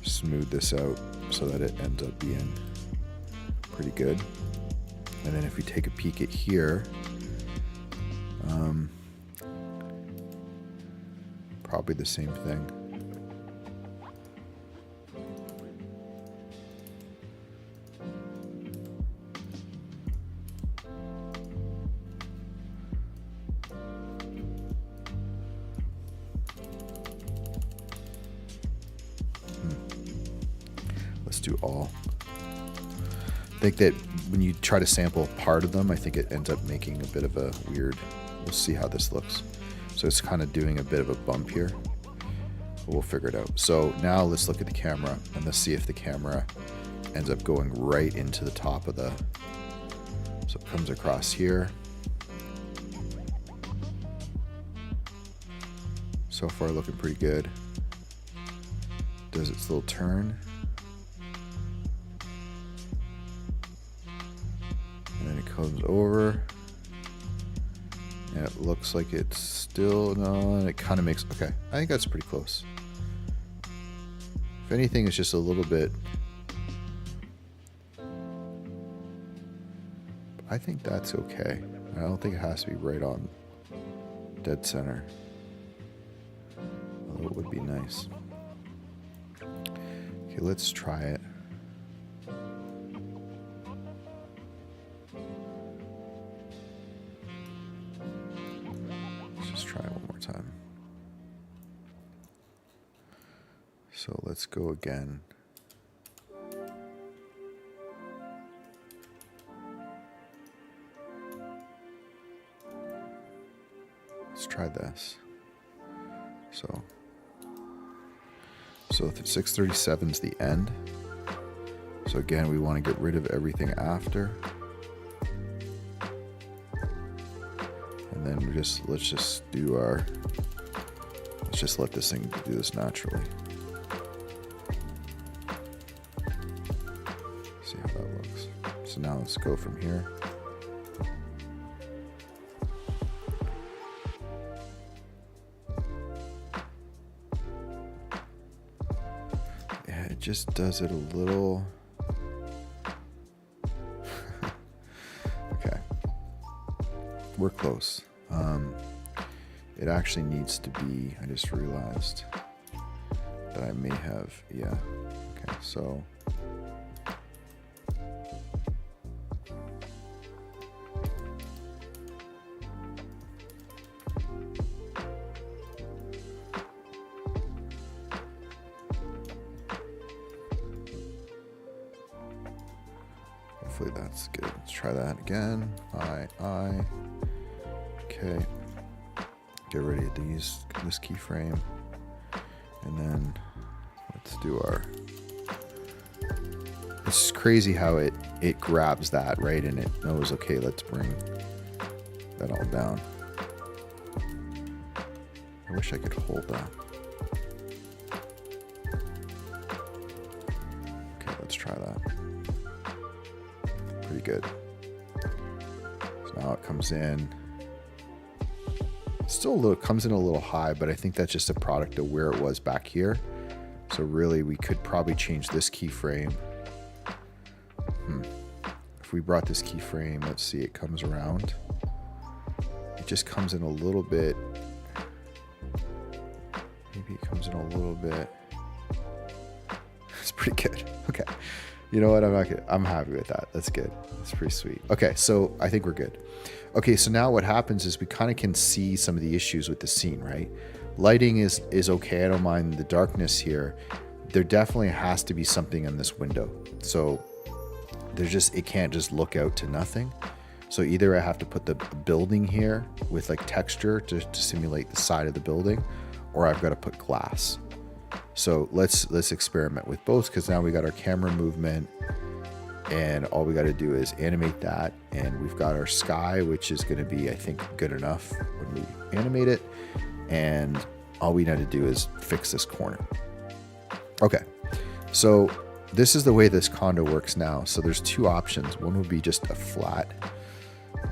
smooth this out so that it ends up being pretty good. And then if we take a peek at here, probably the same thing. Let's do all. I think that when you try to sample part of them, I think it ends up making a bit of a weird, we'll see how this looks. So it's kind of doing a bit of a bump here, but we'll figure it out. So now let's look at the camera and let's see if the camera ends up going right into the top of the, so it comes across here. So far looking pretty good. Does its little turn. And then it comes over. And it looks like it's still, no, and it kind of makes, okay. I think that's pretty close. If anything, it's just a little bit, I think that's okay. I don't think it has to be right on dead center. Although it would be nice. Okay, let's try it. Let's just try it one more time. So let's go again. Let's try this. So 637 is the end. So again, we want to get rid of everything after. And then let's just let this thing do this naturally. See how that looks. So now let's go from here. It just does it a little. Okay, we're close. It actually needs to be, I just realized that I may have, yeah. Okay, so hopefully that's good. Let's try that again. I. Okay. Get ready to use this keyframe. And then let's do our. It's crazy how it grabs that, right? And it knows, okay, let's bring that all down. I wish I could hold that. Okay, let's try that. Pretty good. So now it comes in. Still a little, comes in a little high, but I think that's just a product of where it was back here. So really, we could probably change this keyframe. If we brought this keyframe, let's see, it comes around. It just comes in a little bit. Maybe it comes in a little bit. It's pretty good. Okay. You know what? I'm happy with that. That's good. That's pretty sweet. Okay, so I think we're good. Okay, so now what happens is we kind of can see some of the issues with the scene, right? Lighting is okay. I don't mind the darkness here. There definitely has to be something in this window. So it can't just look out to nothing. So either I have to put the building here with like texture to simulate the side of the building, or I've got to put glass. So let's experiment with both, because now we got our camera movement, and all we got to do is animate that, and we've got our sky, which is going to be, I think, good enough when we animate it, and all we need to do is fix this corner. Okay, so this is the way this condo works now. So there's two options. One would be just a flat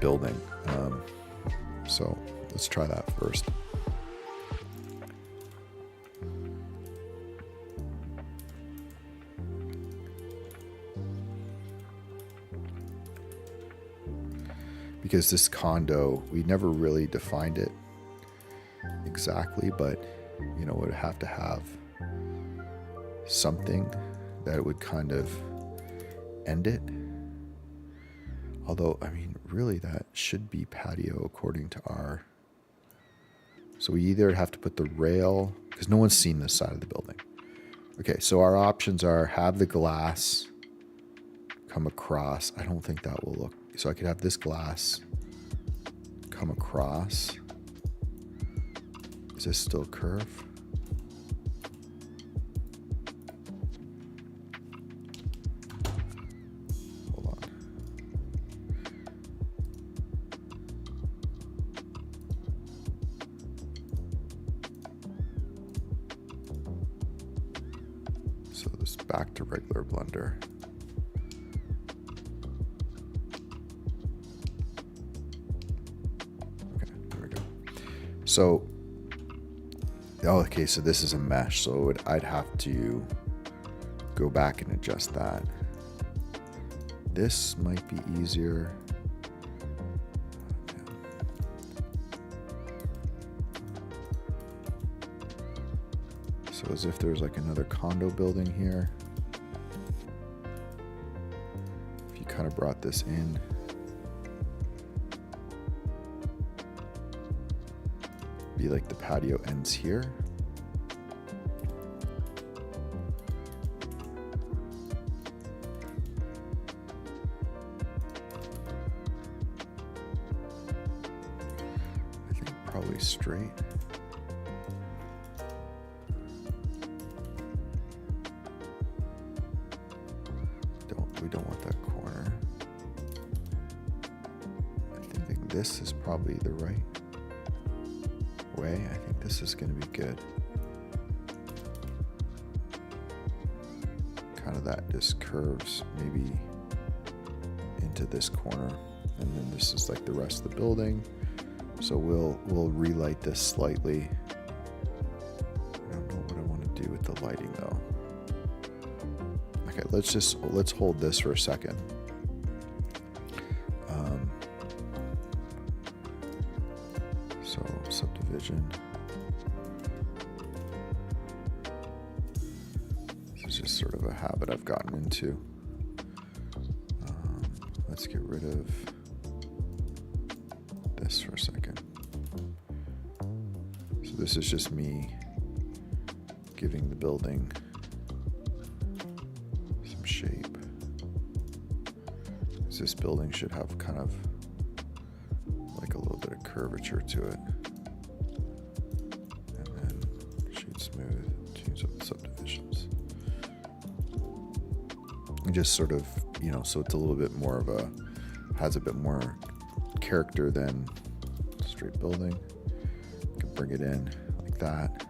building. So let's try that first. Because this condo, we never really defined it exactly, but you know, would have to have something that would kind of end it. Although, I mean, really that should be patio according to our. So we either have to put the rail, because no one's seen this side of the building. Okay, so our options are have the glass come across. I don't think that will look. So I could have this glass come across. Is this still curve? Hold on. So this back to regular Blender. Okay, there we go. So, okay, so this is a mesh, so I'd have to go back and adjust that. This might be easier. So as if there's like another condo building here. If you kind of brought this in. Be like the patio ends here. I think probably straight. We don't want that corner. I think this is probably the right way. I think this is going to be good. Kind of that just curves maybe into this corner, and then this is like the rest of the building. So we'll relight this slightly. I don't know what I want to do with the lighting though. Okay, let's hold this for a second. So subdivision. This is just sort of a habit I've gotten into. Let's get rid of this for a second. So this is just me giving the building some shape. This building should have kind of like a little bit of curvature to it. And then shade smooth, change up the subdivisions. And just sort of, so it's a little bit more of has a bit more character than straight building. You can bring it in like that.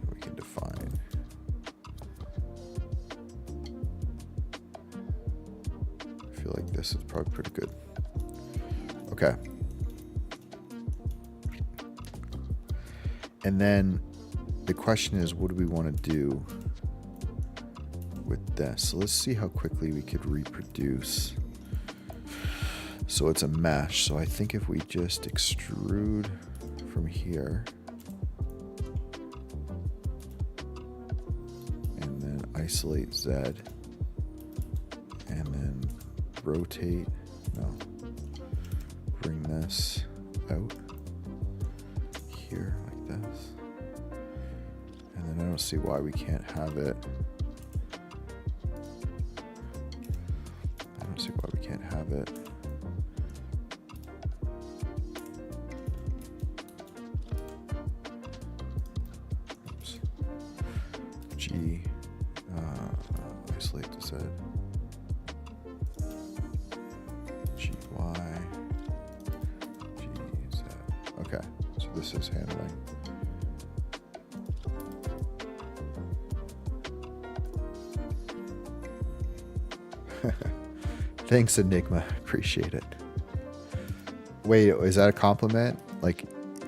We can define. I feel like this is probably pretty good. Okay. And then the question is, what do we want to do with this? So let's see how quickly we could reproduce. So it's a mesh. So I think if we just extrude from here and then isolate Z and then rotate, bring this out here like this. And then I don't see why we can't have it. I don't see why we can't have it. Oops. G, isolate to Z. G, Y, G, Z. Okay, so this is handling. Thanks, Enigma. Appreciate it. Wait, is that a compliment? Like,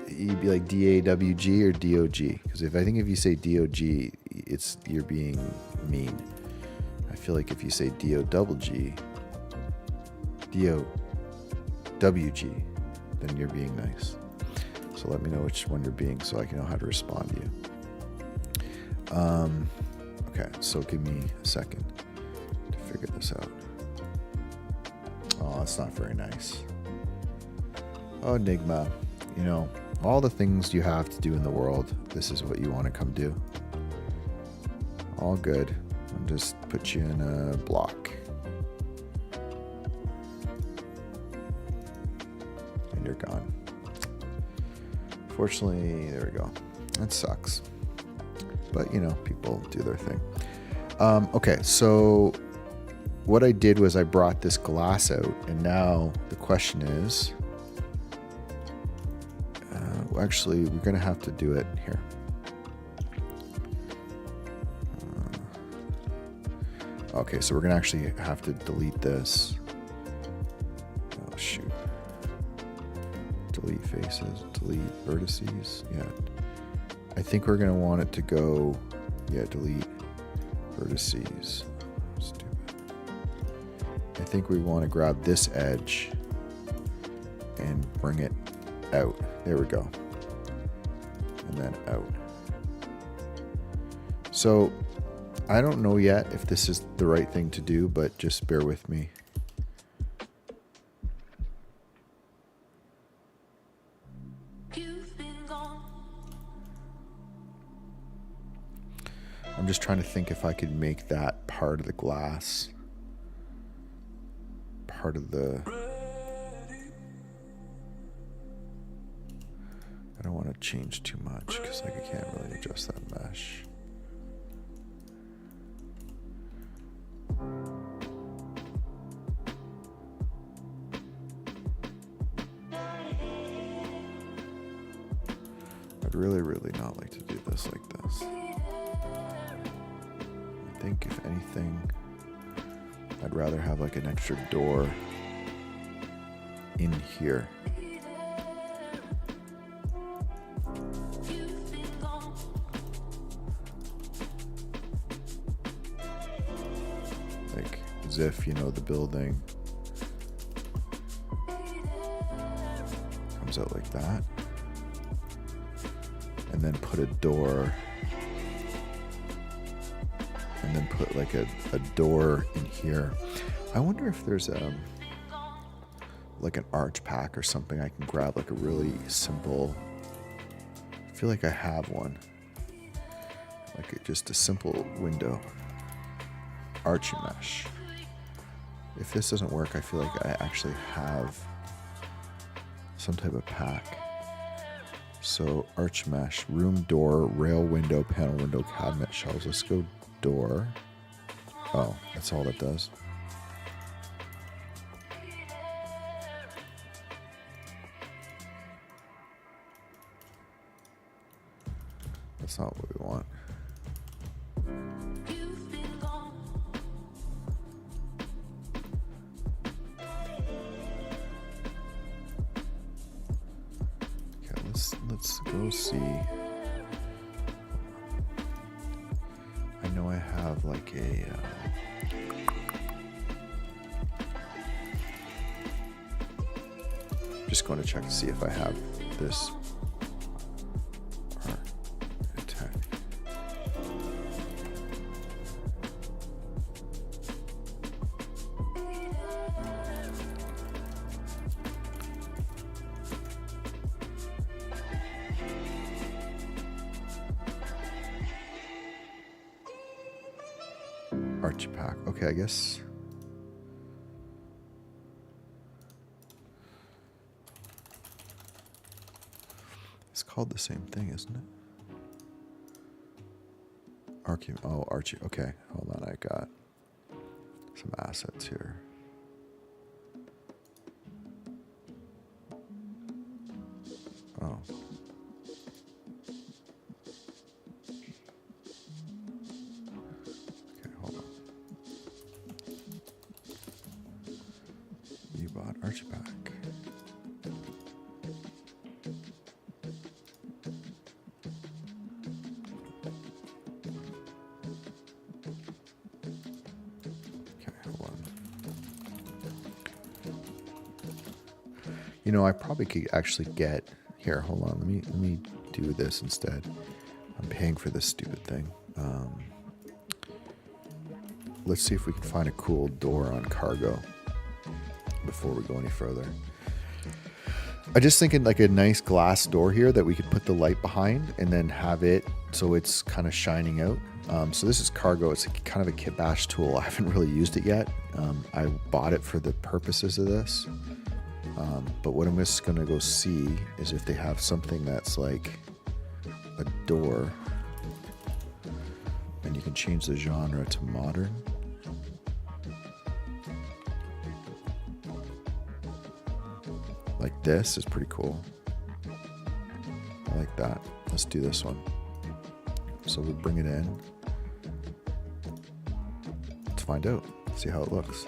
you'd be like DAWG or DOG? Because I think if you say DOG, you're being mean. I feel like if you say DOWG, DOWG, then you're being nice. So let me know which one you're being so I can know how to respond to you. Okay, so give me a second to figure this out. Oh, that's not very nice. Oh, Enigma, all the things you have to do in the world, this is what you want to come do. All good. I'll just put you in a block. And you're gone. Fortunately, there we go. That sucks. But, people do their thing. Okay, so what I did was I brought this glass out, and now the question is, actually, we're going to have to do it here. Okay, so we're going to actually have to delete this. Oh, shoot. Delete faces, delete vertices. Yeah. I think we're going to want it to go, yeah, delete vertices. Stupid. I think we want to grab this edge and bring it out. There we go. And then out. So I don't know yet if this is the right thing to do, but just bear with me. I'm just trying to think if I could make that part of the glass, part of the... I don't want to change too much because like I can't really adjust that mesh. I'd really not like to do this like this. I think if anything, I'd rather have like an extra door in here. Like as if, you know, the building comes out like that. And then put a door, and then put like a door in here. I wonder if there's like an arch pack or something I can grab, like a really simple, I feel like I have one, like just a simple window, archy mesh. If this doesn't work, I feel like I actually have some type of pack. So arch mesh, room door, rail window, panel window, cabinet shelves. Let's go door. Oh, that's all it does. That's not what we want. Let's go see. I know I have like a just going to check to see if I have this attack. Archie pack. Okay, I guess. It's called the same thing, isn't it? Archie. Oh, Archie. Okay, hold on. I got some assets here. Oh. Archie pack. Okay, hold on. You know, I probably could actually get here. Hold on. Let me do this instead. I'm paying for this stupid thing. Let's see if we can find a cool door on cargo before we go any further. I just thinking like a nice glass door here that we could put the light behind and then have it so it's kind of shining out. So this is cargo. It's kind of a kibash tool. I haven't really used it yet. I bought it for the purposes of this. But what I'm just going to go see is if they have something that's like a door and you can change the genre to modern. Like this is pretty cool. I like that. Let's do this one. So we'll bring it in. Let's find out. See how it looks.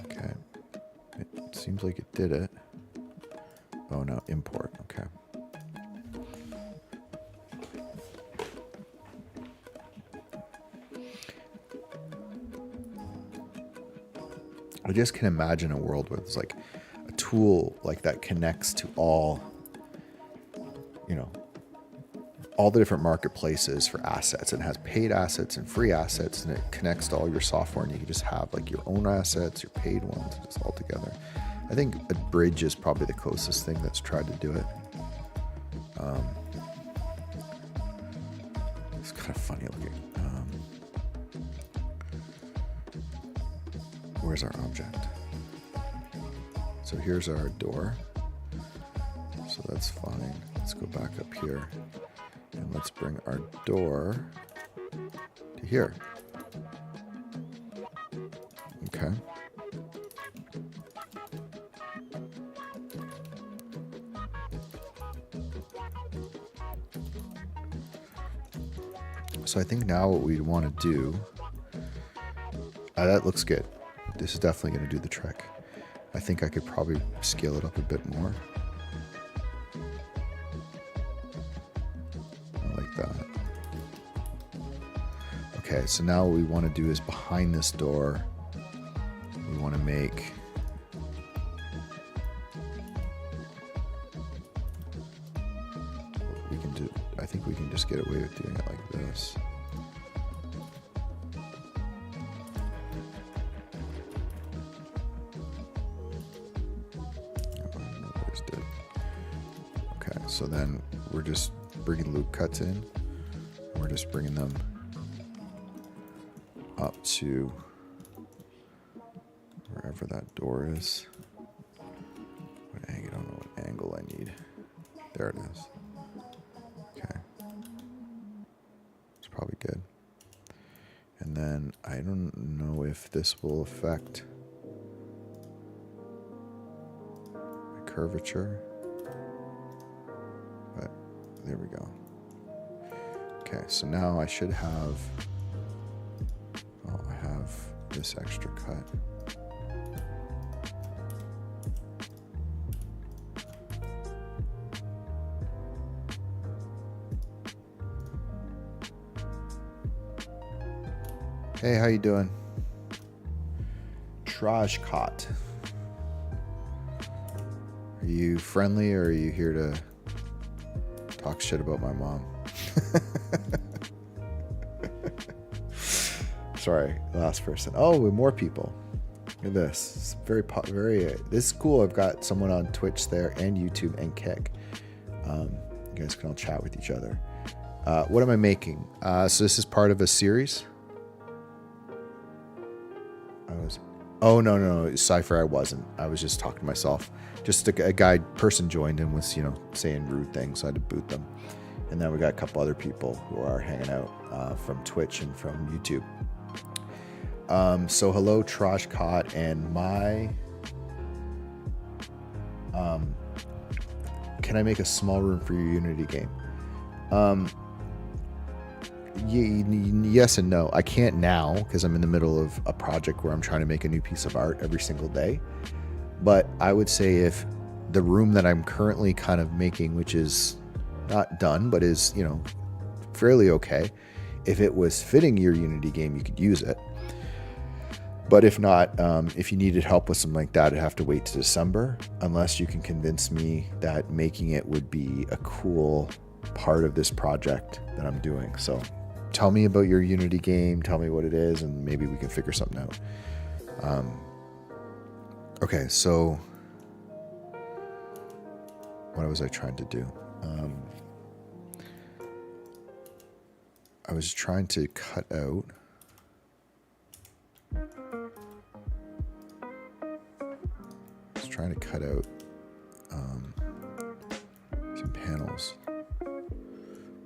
Okay. It seems like it did it. Oh no, import. Okay. I just can imagine a world where there's like a tool like that connects to all, you know, all the different marketplaces for assets, and has paid assets and free assets, and it connects to all your software, and you can just have like your own assets, your paid ones, just all together. I think a bridge is probably the closest thing that's tried to do it. It's kind of funny looking. Where's our object? So here's our door. So that's fine. Let's go back up here and let's bring our door to here. Okay. So I think now what we want to do, that looks good. This is definitely going to do the trick. I think I could probably scale it up a bit more. I like that. Okay, so now what we want to do is behind this door, we want to make we can do. I think we can just get away with doing it like this. So then we're just bringing loop cuts in. We're just bringing them up to wherever that door is. I don't know what angle I need. There it is. Okay. It's probably good. And then I don't know if this will affect my curvature. There we go. Okay, so now I should have, I have this extra cut. Hey, how you doing? Traj Cot. Are you friendly, or are you here to talk shit about my mom? Sorry, last person. Oh, with more people. Look at this. It's very. This is cool. I've got someone on Twitch there, and YouTube, and Kick. You guys can all chat with each other. What am I making? So this is part of a series. Oh no, Cypher. I wasn't. I was just talking to myself. Just a guy person joined and was, saying rude things, so I had to boot them. And then we got a couple other people who are hanging out from Twitch and from YouTube. So hello, Trash Cot, and my. Can I make a small room for your Unity game? Yes and no. I can't now because I'm in the middle of a project where I'm trying to make a new piece of art every single day. But I would say if the room that I'm currently kind of making, which is not done, but is, fairly okay, if it was fitting your Unity game, you could use it. But if not, if you needed help with something like that, it'd have to wait to December, unless you can convince me that making it would be a cool part of this project that I'm doing. So tell me about your Unity game, tell me what it is, and maybe we can figure something out. Okay, so what was I trying to do? I was trying to cut out some panels,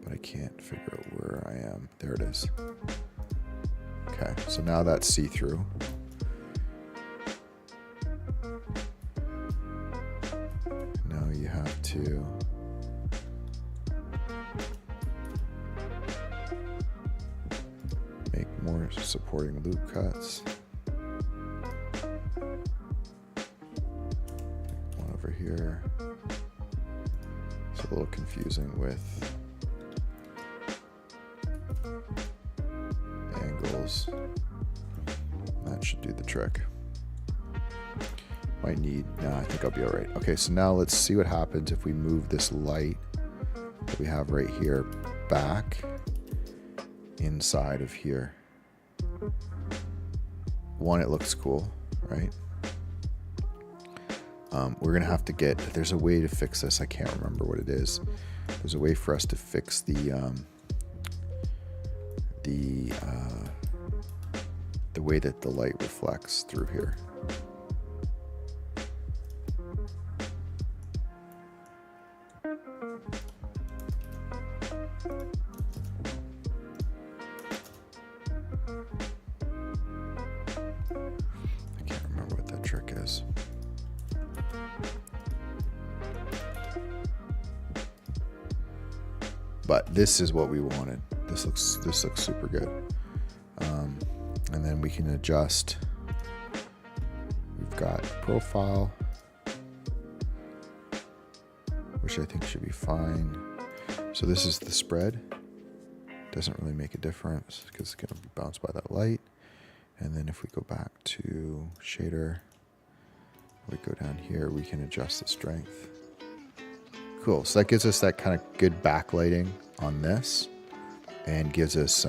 but I can't figure out where I am. There it is. Okay, so now that's see-through. to make more supporting loop cuts. One over here. It's a little confusing with angles. That should do the trick. Might need, I think I'll be all right. Okay, so now let's see what happens if we move this light that we have right here back inside of here. One, it looks cool, right? We're gonna have to get, there's a way to fix this. I can't remember what it is. There's a way for us to fix the way that the light reflects through here. I can't remember what that trick is. But this is what we wanted. This looks super good. And then we can adjust. We've got profile, which I think should be fine. So this is the spread. Doesn't really make a difference because it's going to be bounced by that light. And then if we go back to shader, we go down here, we can adjust the strength. Cool. So that gives us that kind of good backlighting on this and gives us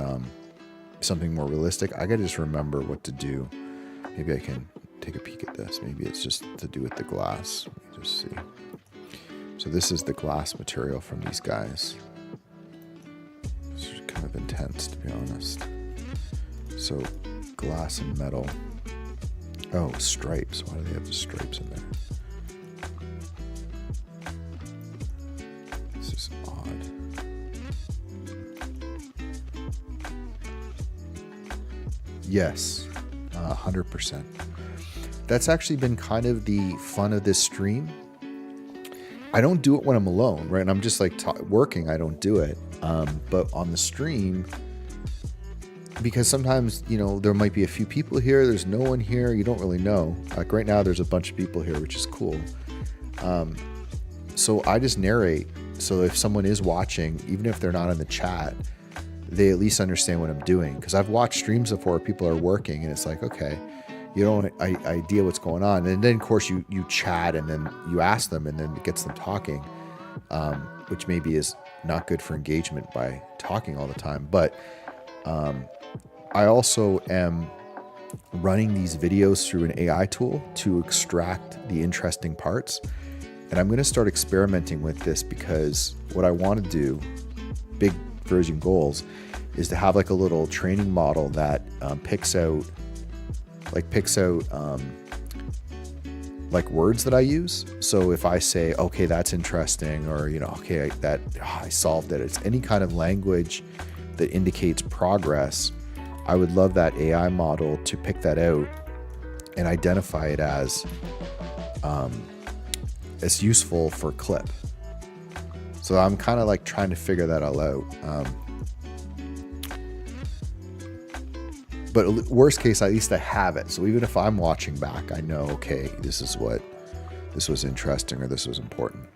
something more realistic. I got to just remember what to do. Maybe I can take a peek at this. Maybe it's just to do with the glass. Let me just see. So this is the glass material from these guys. It's kind of intense, to be honest. So glass and metal. Oh, stripes. Why do they have the stripes in there? This is odd. Yes, 100%. That's actually been kind of the fun of this stream. I don't do it when I'm alone, right? And I'm just like working, I don't do it. But on the stream, because sometimes, you know, there might be a few people here, there's no one here, you don't really know. Like right now, there's a bunch of people here, which is cool. So I just narrate. So if someone is watching, even if they're not in the chat, they at least understand what I'm doing. Because I've watched streams before where people are working and it's like, okay, you don't idea what's going on. And then of course you chat and then you ask them and then it gets them talking, which maybe is not good for engagement by talking all the time. But I also am running these videos through an AI tool to extract the interesting parts. And I'm going to start experimenting with this because what I want to do, big version goals, is to have like a little training model that picks out like words that I use. So if I say, okay, that's interesting, or, you know, okay, I solved it. It's any kind of language that indicates progress. I would love that AI model to pick that out and identify it as useful for clip. So I'm kind of like trying to figure that all out. But worst case, at least I have it. So even if I'm watching back, I know, okay, this was interesting or this was important.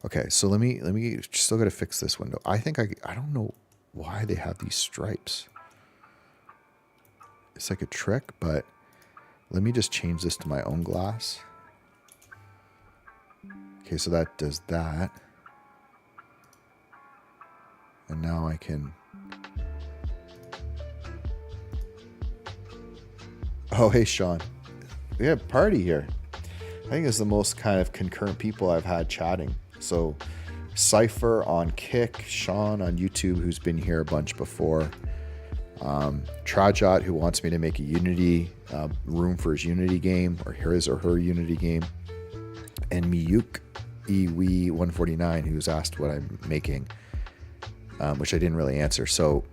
Okay, so let me still got to fix this window. I think I don't know why they have these stripes. It's like a trick, but let me just change this to my own glass. Okay, so that does that. And now I can... Oh, hey, Sean. We have a party here. I think it's the most kind of concurrent people I've had chatting. So Cypher on Kick, Sean on YouTube, who's been here a bunch before. Trajot, who wants me to make a Unity room for his Unity game, or his or her Unity game. And Miyuk EW149, who's asked what I'm making, which I didn't really answer. So,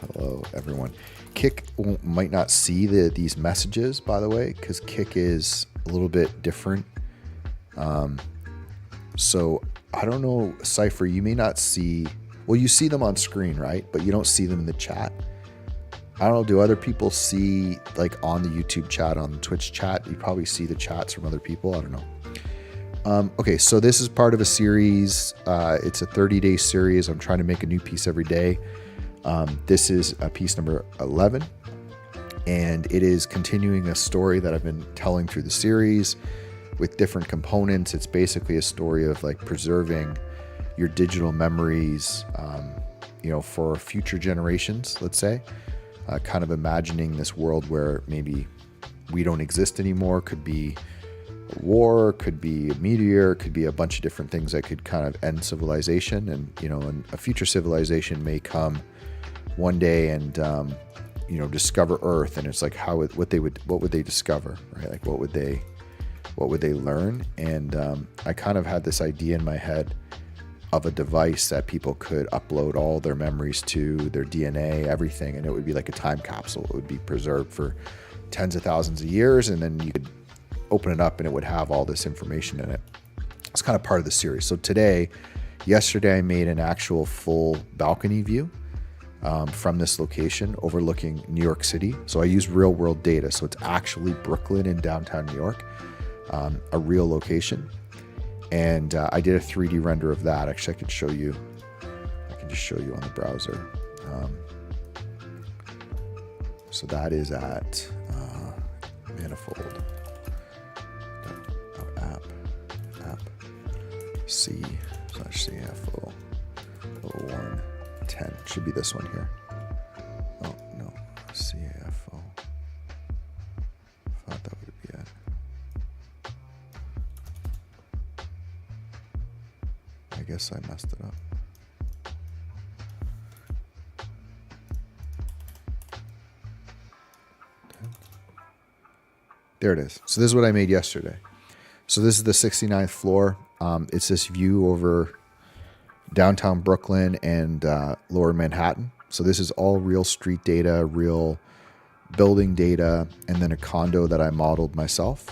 hello, everyone. Kick might not see these messages, by the way, because Kick is a little bit different. So I don't know, Cypher, you may not see, well, you see them on screen, right? But you don't see them in the chat. I don't know, do other people see, like on the YouTube chat, on the Twitch chat? You probably see the chats from other people. I don't know. Okay, so this is part of a series. It's a 30-day series. I'm trying to make a new piece every day. This is piece number 11, and it is continuing a story that I've been telling through the series with different components. It's basically a story of like preserving your digital memories, for future generations, let's say. Kind of imagining this world where maybe we don't exist anymore. Could be a war, could be a meteor, could be a bunch of different things that could kind of end civilization. And a future civilization may come one day and discover Earth, and it's like what would they discover, right? Like what would they learn? And I kind of had this idea in my head of a device that people could upload all their memories to, their DNA, everything, and it would be like a time capsule. It would be preserved for tens of thousands of years, and then you could open it up and it would have all this information in it. It's kind of part of the series. So yesterday I made an actual full balcony view from this location overlooking New York City. So I use real world data. So it's actually Brooklyn in downtown New York, a real location. And I did a 3D render of that. Actually, I can just show you on the browser. So that is at manifold app C / CAFO 0110. Should be this one here. Oh no, CAFO. Thought that would be it. I guess I messed it up. There it is. So this is what I made yesterday. So this is the 69th floor. It's this view over downtown Brooklyn and lower Manhattan. So this is all real street data, real building data, and then a condo that I modeled myself.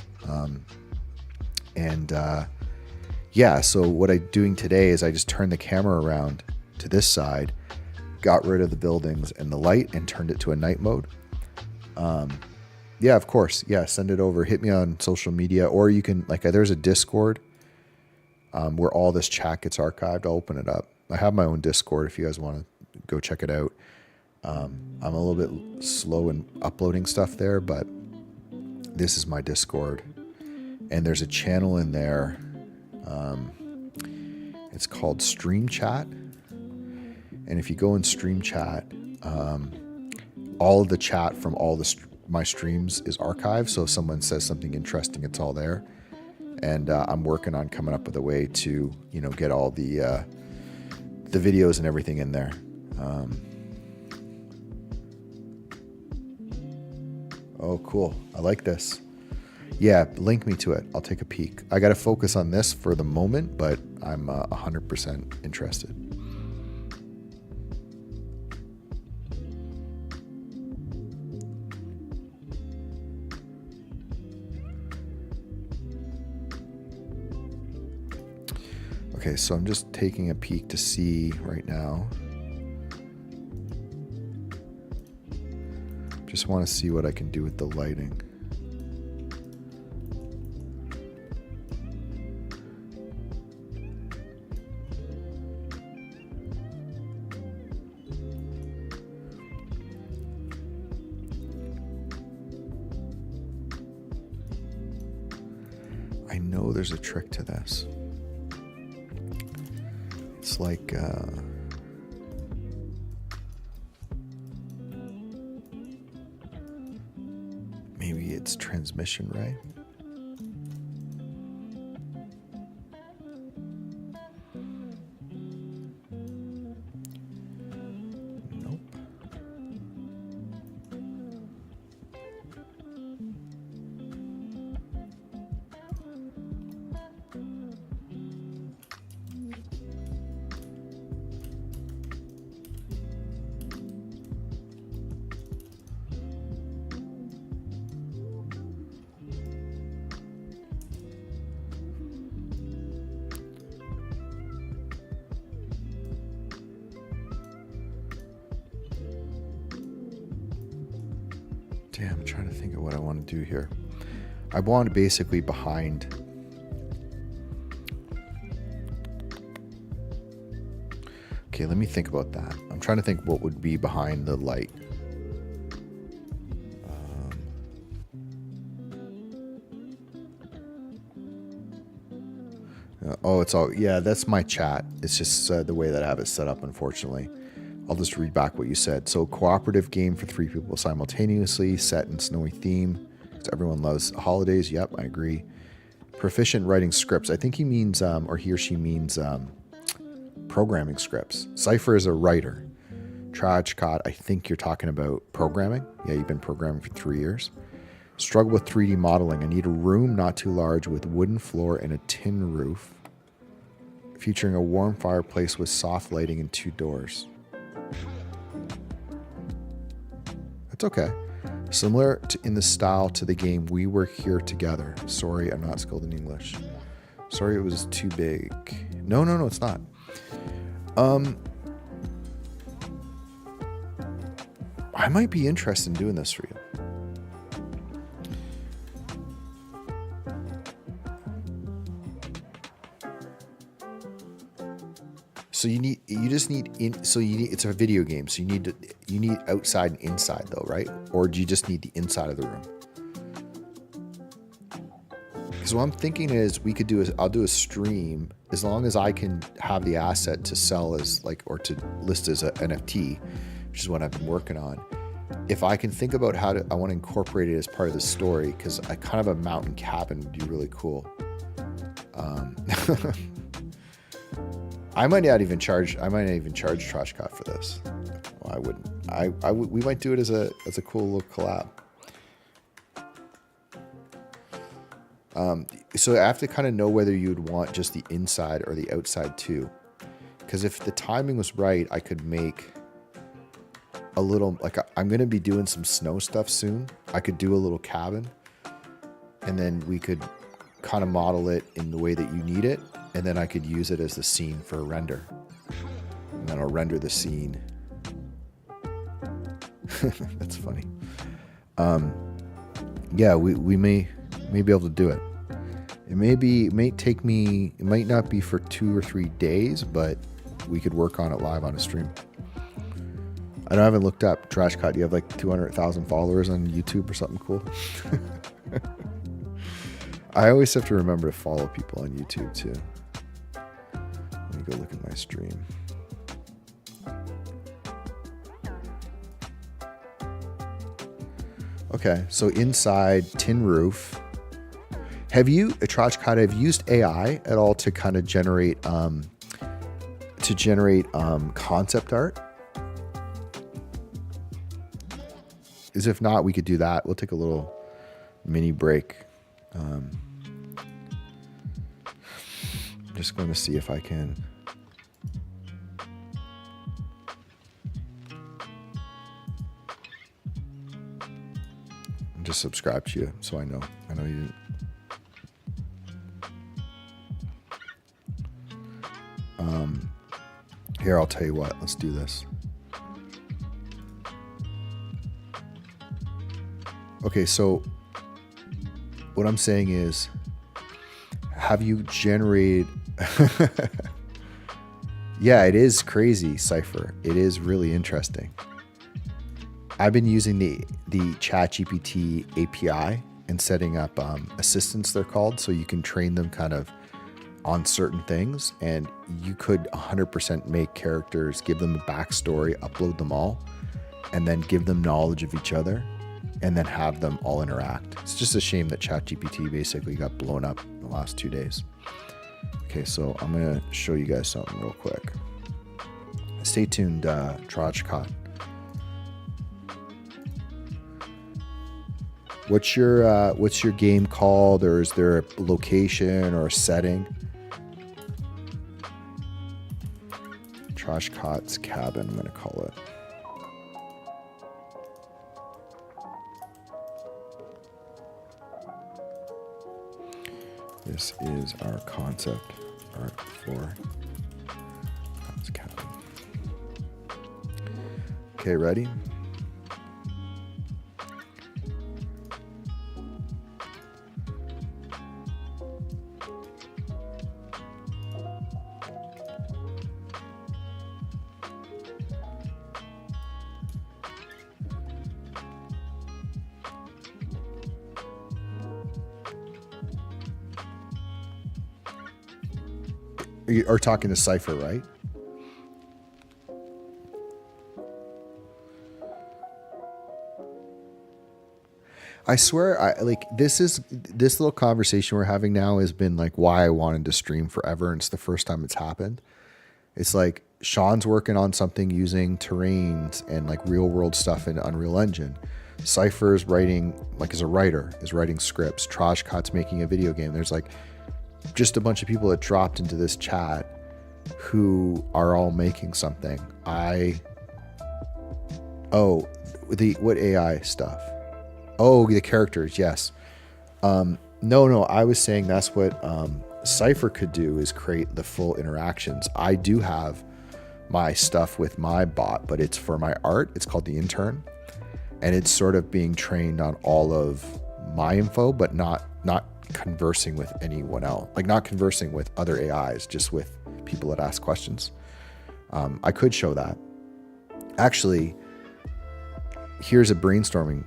So what I'm doing today is I just turned the camera around to this side, got rid of the buildings and the light, and turned it to a night mode. Yeah, of course. Yeah, send it over. Hit me on social media, or you can, there's a Discord where all this chat gets archived. I'll open it up. I have my own Discord if you guys want to go check it out. I'm a little bit slow in uploading stuff there, but this is my Discord. And there's a channel in there. It's called Stream Chat. And if you go in Stream Chat, all of the chat from all my streams is archived. So if someone says something interesting, it's all there. And I'm working on coming up with a way to, get all the videos and everything in there. Oh, cool. I like this. Yeah, link me to it. I'll take a peek. I got to focus on this for the moment, but I'm 100% interested. Okay, so I'm just taking a peek to see right now. Just want to see what I can do with the lighting. I know there's a trick to this. It's like maybe it's transmission, right? Nope. Damn, I'm trying to think of what I want to do here. I want basically behind. Okay, let me think about that. I'm trying to think what would be behind the light. Oh, it's all, yeah, that's my chat. It's just the way that I have it set up, unfortunately. I'll just read back what you said. So, cooperative game for 3 people simultaneously, set in snowy theme. So everyone loves holidays. Yep, I agree. Proficient writing scripts. I think he means, or he or she means programming scripts. Cypher is a writer. Trajcot, I think you're talking about programming. Yeah, you've been programming for 3 years. Struggle with 3D modeling. I need a room not too large with wooden floor and a tin roof, featuring a warm fireplace with soft lighting and 2 doors. That's okay. Similar to, in the style to the game We Were Here Together. Sorry, I'm not skilled in English. Sorry, it was too big. No, it's not. I might be interested in doing this for you. So it's a video game. So you need outside and inside though, right? Or do you just need the inside of the room? Because what I'm thinking is I'll do a stream as long as I can have the asset to sell as or to list as an NFT, which is what I've been working on. If I can think about I want to incorporate it as part of the story, because I kind of a mountain cabin would be really cool. I might not even charge Trashcot for this. Well, I wouldn't. We might do it as a cool little collab. So I have to kind of know whether you'd want just the inside or the outside too. Because if the timing was right, I could make a little, I'm going to be doing some snow stuff soon. I could do a little cabin, and then we could kind of model it in the way that you need it. And then I could use it as the scene for a render. And then I'll render the scene. That's funny. Yeah, we may be able to do it. It might not be for 2 or 3 days, but we could work on it live on a stream. I haven't looked up Trashcot. Do you have 200,000 followers on YouTube or something cool? I always have to remember to follow people on YouTube too. Let me go look at my stream. Okay, so inside, tin roof. Have you, Trashcot, have you used AI at all to kind of generate concept art? Because if not, we could do that. We'll take a little mini break. I'm just going to see if I can. Just subscribe to you so I know. I know you didn't. Here, I'll tell you what. Let's do this. Okay, so what I'm saying is, have you generated... Yeah, it is crazy, Cypher. It is really interesting. I've been using the ChatGPT API and setting up assistants, they're called, so you can train them kind of on certain things, and you could 100% make characters, give them a backstory, upload them all, and then give them knowledge of each other, and then have them all interact. It's just a shame that ChatGPT basically got blown up in the last 2 days. Okay, so I'm gonna show you guys something real quick. Stay tuned, Trashcot. What's your game called, or is there a location or a setting? Trashcot's cabin, I'm gonna call it. This is our concept art for Trashcot's cabin. Okay, ready? You are talking to Cypher, right? I swear, this little conversation we're having now has been like why I wanted to stream forever, and it's the first time it's happened. It's like Sean's working on something using terrains and like real world stuff in Unreal Engine. Cypher's writing, like as a writer, is writing scripts. Trashcot's making a video game. There's like just a bunch of people that dropped into this chat who are all making something. What AI stuff? Oh, the characters, yes. No, I was saying that's what Cypher could do, is create the full interactions. I do have my stuff with my bot, but it's for my art. It's called the Intern, and it's sort of being trained on all of my info, but not conversing with anyone else, like not conversing with other AIs, just with people that ask questions. I could show that. Actually, here's a brainstorming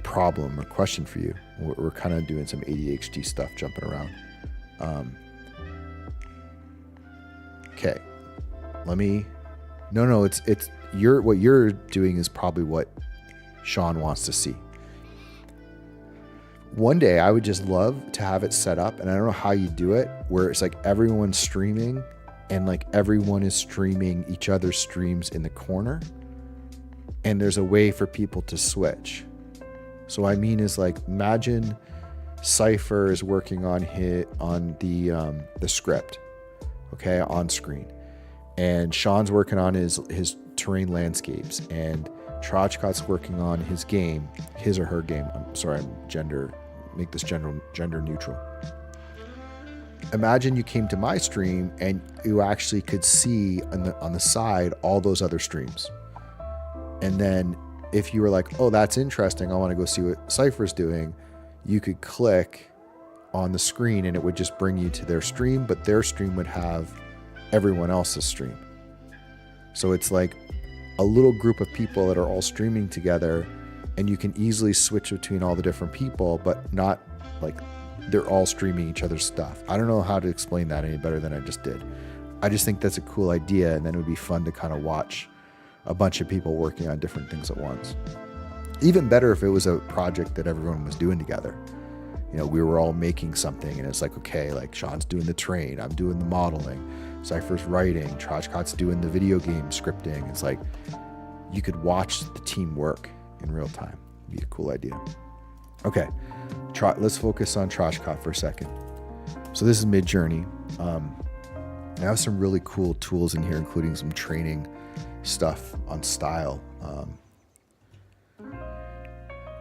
problem or question for you. We're kind of doing some ADHD stuff, jumping around. Okay, it's what you're doing is probably what Sean wants to see. One day I would just love to have it set up, and I don't know how you do it, where it's like everyone's streaming and like everyone is streaming each other's streams in the corner, and there's a way for people to switch. So I mean is like, imagine Cypher is working on the script, okay, on screen, and Sean's working on his terrain landscapes, and Trashcot's working on his or her game. I'm sorry, make this gender neutral. Imagine you came to my stream and you actually could see on the side all those other streams, and then if you were like, oh, that's interesting, I want to go see what Cypher's doing, you could click on the screen and it would just bring you to their stream, but their stream would have everyone else's stream. So it's like a little group of people that are all streaming together, and you can easily switch between all the different people, but not like they're all streaming each other's stuff. I don't know how to explain that any better than I just did. I just think that's a cool idea, and then it would be fun to kind of watch a bunch of people working on different things at once. Even better if it was a project that everyone was doing together. You know, we were all making something, and it's like, okay, like Sean's doing the terrain, I'm doing the modeling, Cypher's writing, Trashcot's doing the video game scripting. It's like you could watch the team work in real time. It'd be a cool idea. Okay, let's focus on Trashcot for a second. So this is Midjourney. I have some really cool tools in here, including some training stuff on style.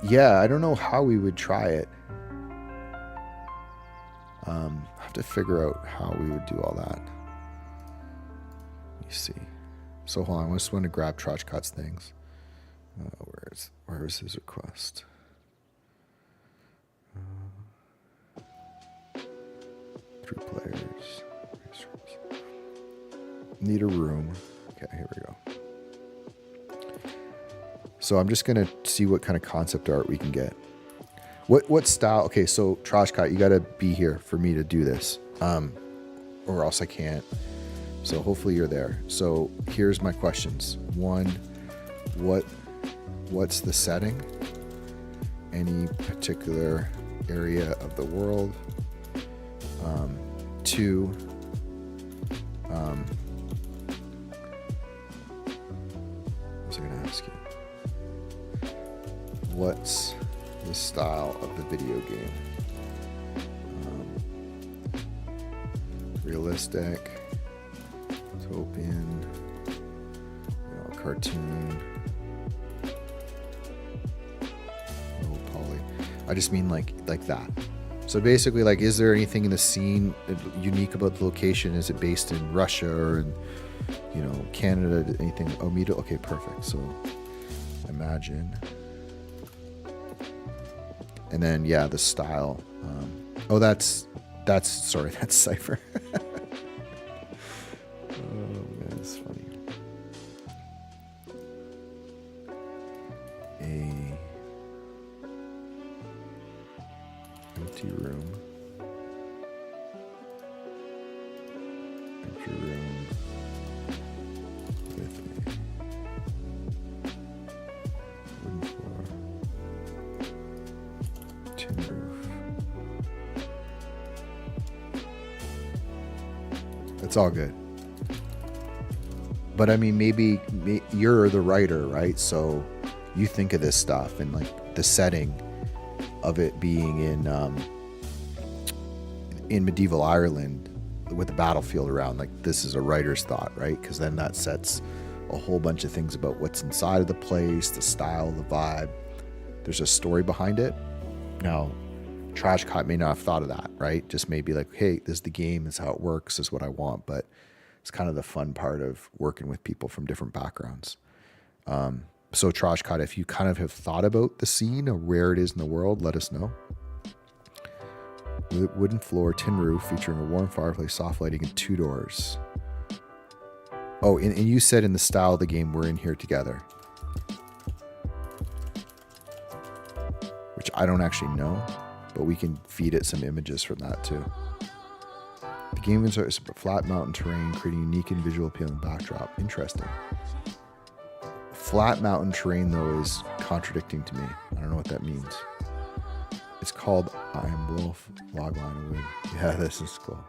I don't know how we would try it. I have to figure out how we would do all that. Let me see. So hold on, I just want to grab Trashcot's things. Where is his request? 3 players. Need a room. Okay, here we go. So I'm just gonna see what kind of concept art we can get. What style? Okay, so Trashcot, you gotta be here for me to do this, or else I can't. So hopefully you're there. So here's my questions. 1, what's the setting? Any particular area of the world? 2, what was I going to ask you? What's the style of the video game? Realistic, utopian, cartoon, low poly. I just mean like that. So basically, like, is there anything in the scene unique about the location? Is it based in Russia or in, Canada? Anything? Okay, perfect. So imagine. And then, the style. That's Cypher. Oh, that's funny. Empty room. empty room with me. Wooden floor. Tin roof. It's all good. But I mean, maybe you're the writer, right? So you think of this stuff and like the setting of it being in medieval Ireland with the battlefield around. Like this is a writer's thought, right? Because then that sets a whole bunch of things about what's inside of the place, the style, the vibe. There's a story behind it. Now, Trashcott may not have thought of that, right? Just maybe like, hey, this is the game, this is how it works, this is what I want. But it's kind of the fun part of working with people from different backgrounds. So Trashcott, if you kind of have thought about the scene or where it is in the world, let us know. Wooden floor, tin roof, featuring a warm fireplace, soft lighting, and 2 doors. Oh, and you said in the style of the game, we're in here together. Which I don't actually know, but we can feed it some images from that too. The game is a flat mountain terrain, creating a unique and visual appealing backdrop. Interesting. Flat mountain terrain, though, is contradicting to me. I don't know what that means. It's called I Am Wolf, logline of wood. Yeah, this is cool.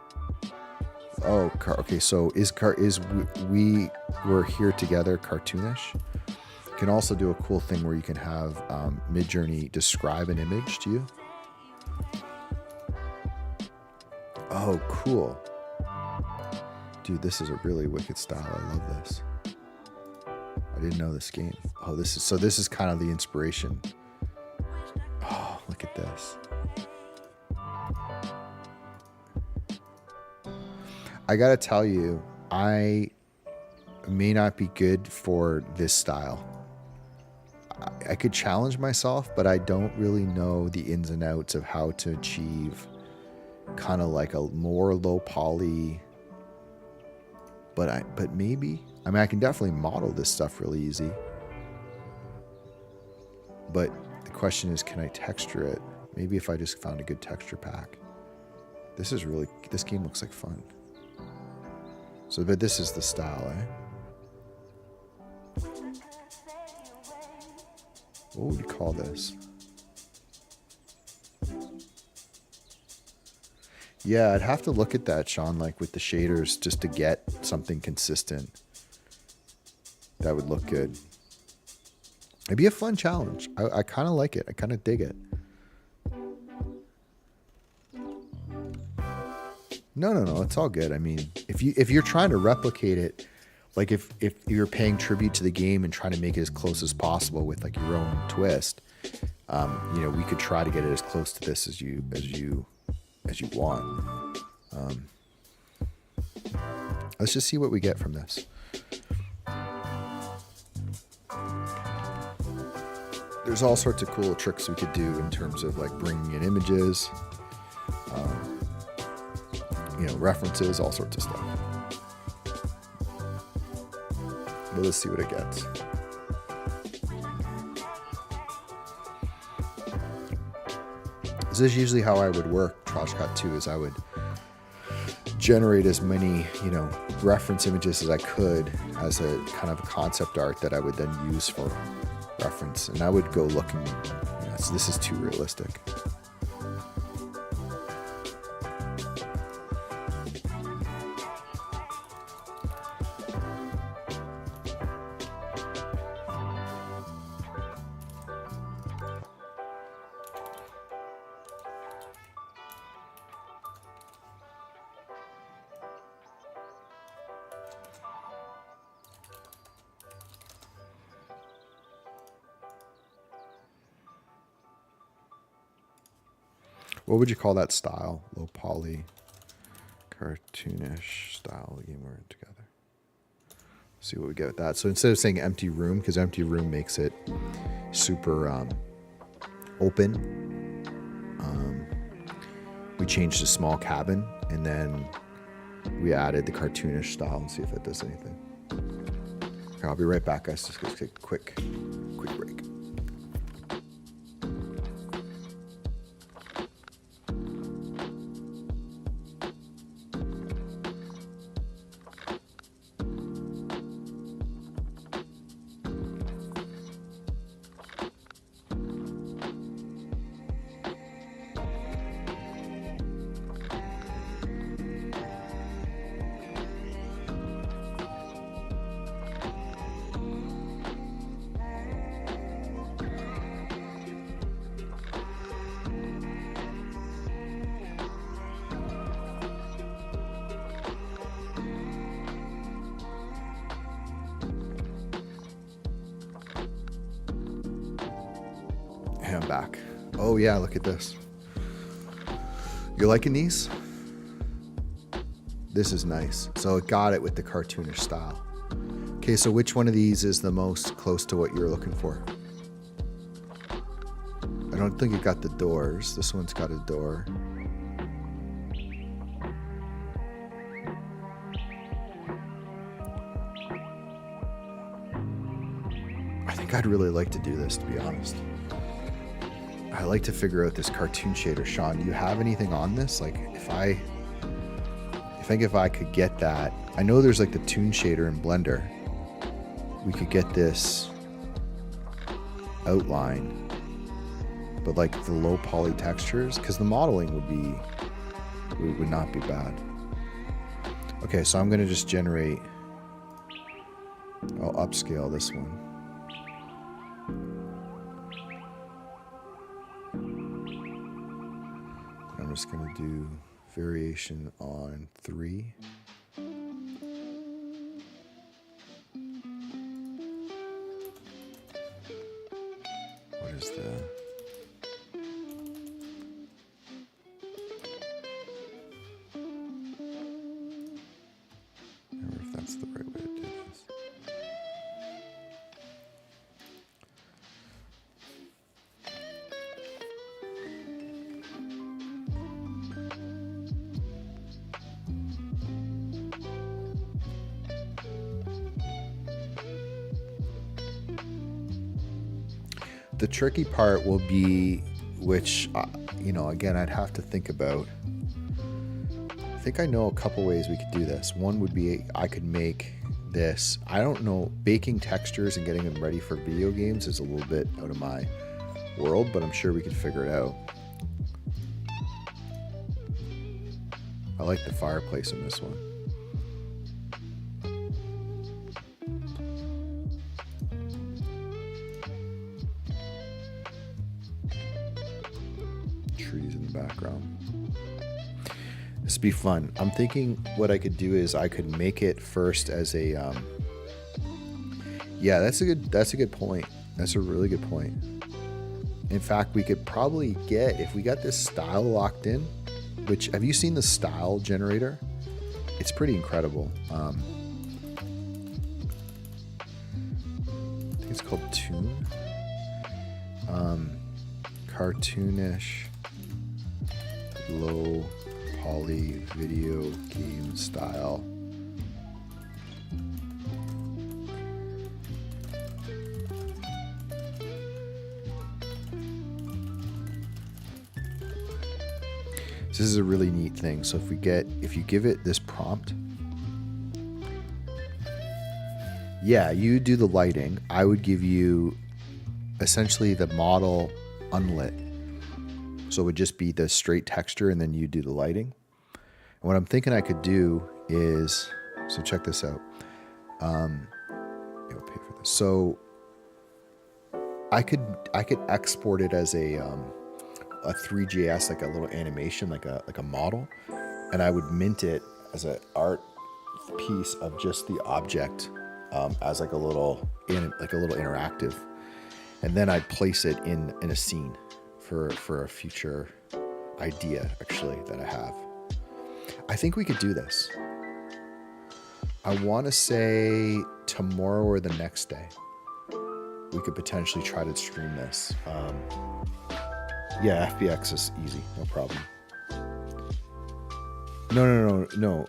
Oh, okay. So we're here together cartoonish? You can also do a cool thing where you can have Midjourney describe an image to you. Oh, cool. Dude, this is a really wicked style. I love this. I didn't know this game. Oh, this is kind of the inspiration. Oh, look at this. I gotta tell you, I may not be good for this style. I could challenge myself, but I don't really know the ins and outs of how to achieve kind of like a more low poly. But maybe, I mean, I can definitely model this stuff really easy. But the question is, can I texture it? Maybe if I just found a good texture pack. This game looks like fun. So, but this is the style, eh? What would you call this? Yeah, I'd have to look at that, Sean, like with the shaders, just to get something consistent that would look good. It'd be a fun challenge. I kind of like it. I kind of dig it. No, it's all good. I mean, if you're trying to replicate it, like if you're paying tribute to the game and trying to make it as close as possible with like your own twist, we could try to get it as close to this as you want. Let's just see what we get from this. There's all sorts of cool tricks we could do in terms of like bringing in images, references, all sorts of stuff. But let's see what it gets. This is usually how I would work Trashcott 2, is I would generate as many, reference images as I could as a kind of a concept art that I would then use for reference. And I would go looking, so this is too realistic. What would you call that style? Low poly, cartoonish style of the game we're in together. See what we get with that. So instead of saying empty room, because empty room makes it super open, we changed to small cabin, and then we added the cartoonish style and see if it does anything. Okay, I'll be right back, guys. Just take a quick break. back. Oh yeah, look at this. You're liking these? This is nice. So it got it with the cartoonish style. Okay, so which one of these is the most close to what you're looking for? I don't think it got the doors. This one's got a door. I think I'd really like to do this, to be honest. I like to figure out this cartoon shader. Sean, do you have anything on this? Like, if I could get that, I know there's like the toon shader in Blender. We could get this outline, but like the low poly textures, because the modeling would not be bad. Okay, so I'm gonna just generate. I'll upscale this one. I'm just gonna do variation on 3. What is the... I wonder if that's the right way to do this. The tricky part will be, which, you know, again, I'd have to think about. I think I know a couple ways we could do this. One would be I could make this, I don't know, baking textures and getting them ready for video games is a little bit out of my world, but I'm sure we could figure it out. I like the fireplace in this one. Trees in the background. This would be fun. I'm thinking what I could do is I could make it first as a yeah, that's a good point. That's a really good point. In fact, we could probably get, if we got this style locked in, which, have you seen the style generator? It's pretty incredible. I think it's called Toon. Cartoonish low poly video game style. This is a really neat thing. So if you give it this prompt, yeah, you do the lighting. I would give you essentially the model unlit. So it would just be the straight texture and then you do the lighting. And what I'm thinking I could do is, so check this out. I'll pay for this. So I could export it as a 3JS, like a little animation, like a model, and I would mint it as an art piece of just the object, as like a little interactive, and then I'd place it in a scene for a future idea actually that I have. I think we could do this. I want to say tomorrow or the next day we could potentially try to stream this. Yeah, FBX is easy, no problem. No,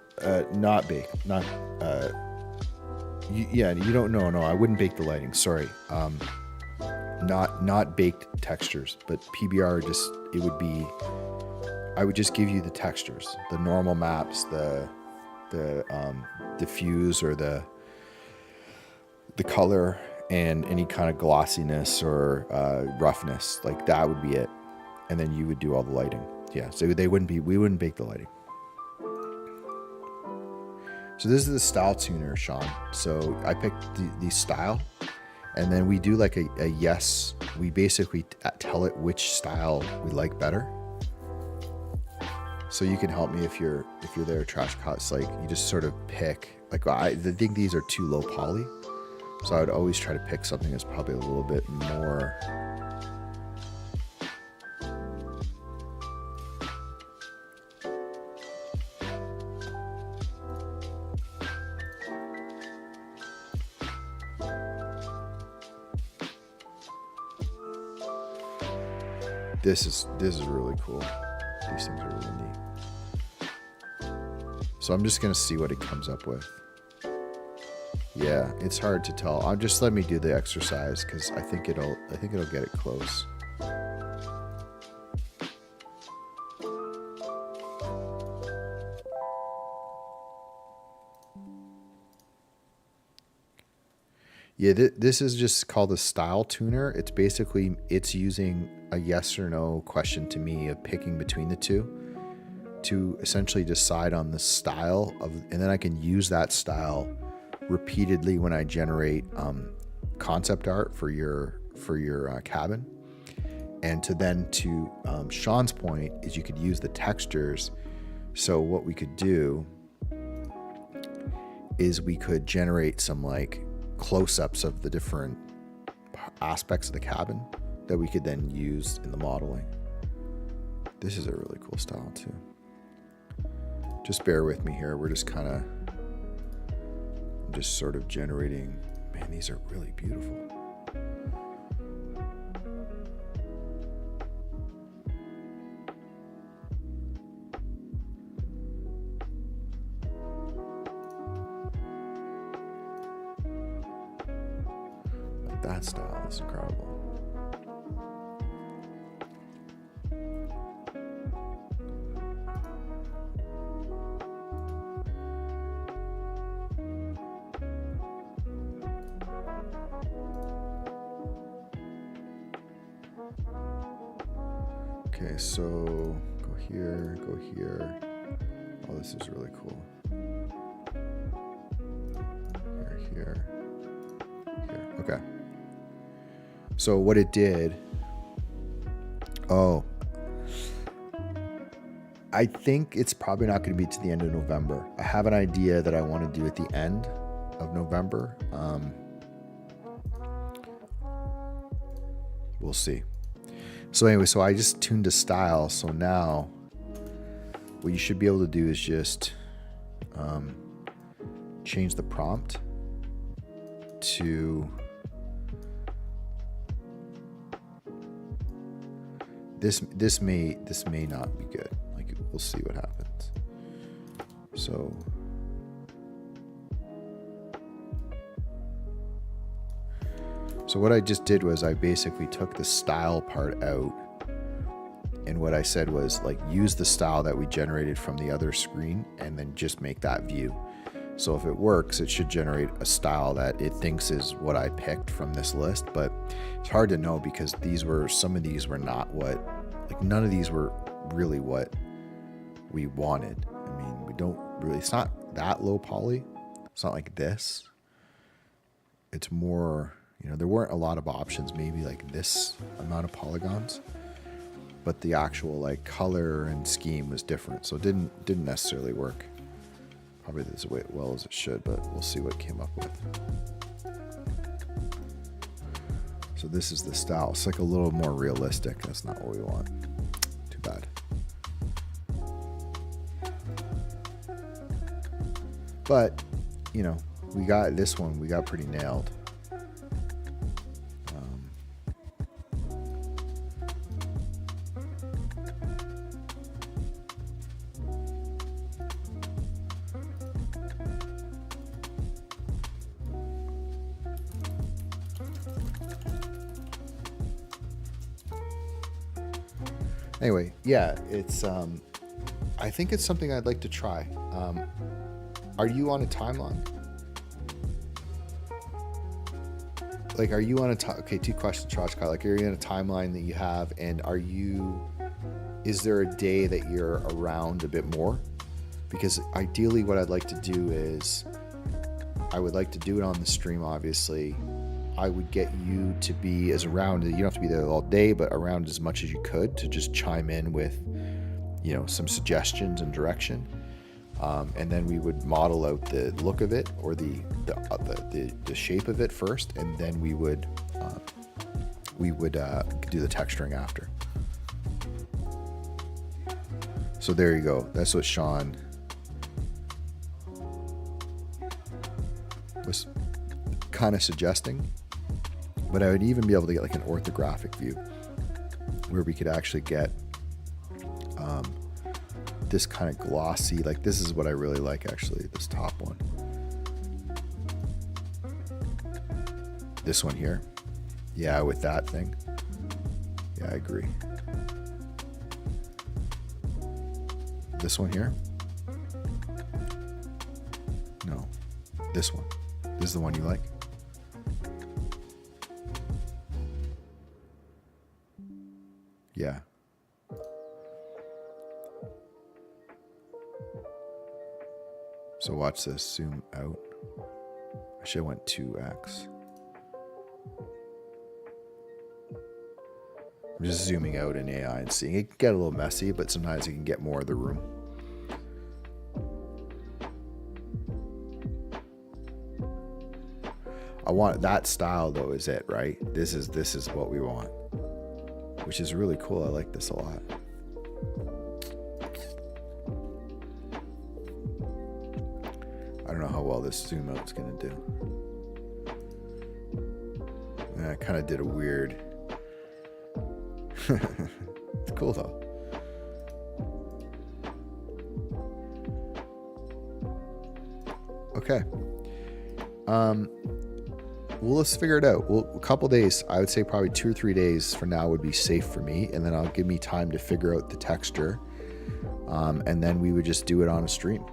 not bake, not. Yeah, you don't know. No, I wouldn't bake the lighting. Sorry, not baked textures, but PBR it would be. I would just give you the textures, the normal maps, the diffuse or the color, and any kind of glossiness or roughness. Like that would be it. And then you would do all the lighting. Yeah, so we wouldn't bake the lighting. So this is the style tuner, Sean. So I picked the style, and then we do like a yes. We basically tell it which style we like better. So you can help me if you're there, Trash Cuts. Like you just sort of pick. Like I think these are too low poly, so I would always try to pick something that's probably a little bit more This is really cool. These things are really neat. So I'm just gonna see what it comes up with. Yeah, it's hard to tell. I'll just let me do the exercise because I think it'll get it close. Yeah, this is just called a style tuner. It's using a yes or no question to me of picking between the two to essentially decide on the style of, and then I can use that style repeatedly when I generate concept art for your cabin. And to Sean's point is you could use the textures. So what we could do is we could generate some like close-ups of the different aspects of the cabin that we could then use in the modeling. This is a really cool style too. Just bear with me here. We're just sort of generating. Man, these are really beautiful. Like that style is incredible. Okay, so go here, go here. Oh, this is really cool. Here. Okay. So what it did, I think it's probably not going to be to the end of November. I have an idea that I want to do at the end of November. We'll see. So anyway, so I just tuned a style. So now what you should be able to do is just change the prompt to this may not be good. Like, we'll see what happens. So what I just did was I basically took the style part out, and what I said was like use the style that we generated from the other screen and then just make that view. So if it works, it should generate a style that it thinks is what I picked from this list, but it's hard to know because some of these were not none of these were really what we wanted. I mean, it's not that low poly. It's not like this. It's more, there weren't a lot of options, maybe like this amount of polygons, but the actual like color and scheme was different. So it didn't necessarily work probably as well as it should, but we'll see what it came up with. So this is the style. It's like a little more realistic. That's not what we want. Too bad. But, we got this one. We got pretty nailed. Anyway, yeah, it's I think it's something I'd like to try. Are you on a timeline? Like, are you on okay, two questions, Trashka. Like, are you in a timeline that you have, and is there a day that you're around a bit more? Because ideally what I'd like to do is, I would like to do it on the stream, obviously. I would get you to be as around, you don't have to be there all day, but around as much as you could to just chime in with, some suggestions and direction. And then we would model out the look of it or the shape of it first, and then we would do the texturing after. So there you go. That's what Sean was kind of suggesting. But I would even be able to get like an orthographic view where we could actually get this kind of glossy, like this is what I really like actually, this top one. This one here. Yeah, with that thing. Yeah, I agree. This one here. No, this one. This is the one you like? Yeah. So watch this, zoom out. I should have went 2x. I'm just zooming out in AI and seeing. It can get a little messy, but sometimes you can get more of the room. I want that style though, is it, right? This is what we want. Which is really cool. I like this a lot. I don't know how well this zoom out's gonna do. I kind of did a weird. It's cool though. Okay. Well, let's figure it out. Well, a couple days, I would say probably 2 or 3 days for now would be safe for me. And then I'll give me time to figure out the texture. And then we would just do it on a stream.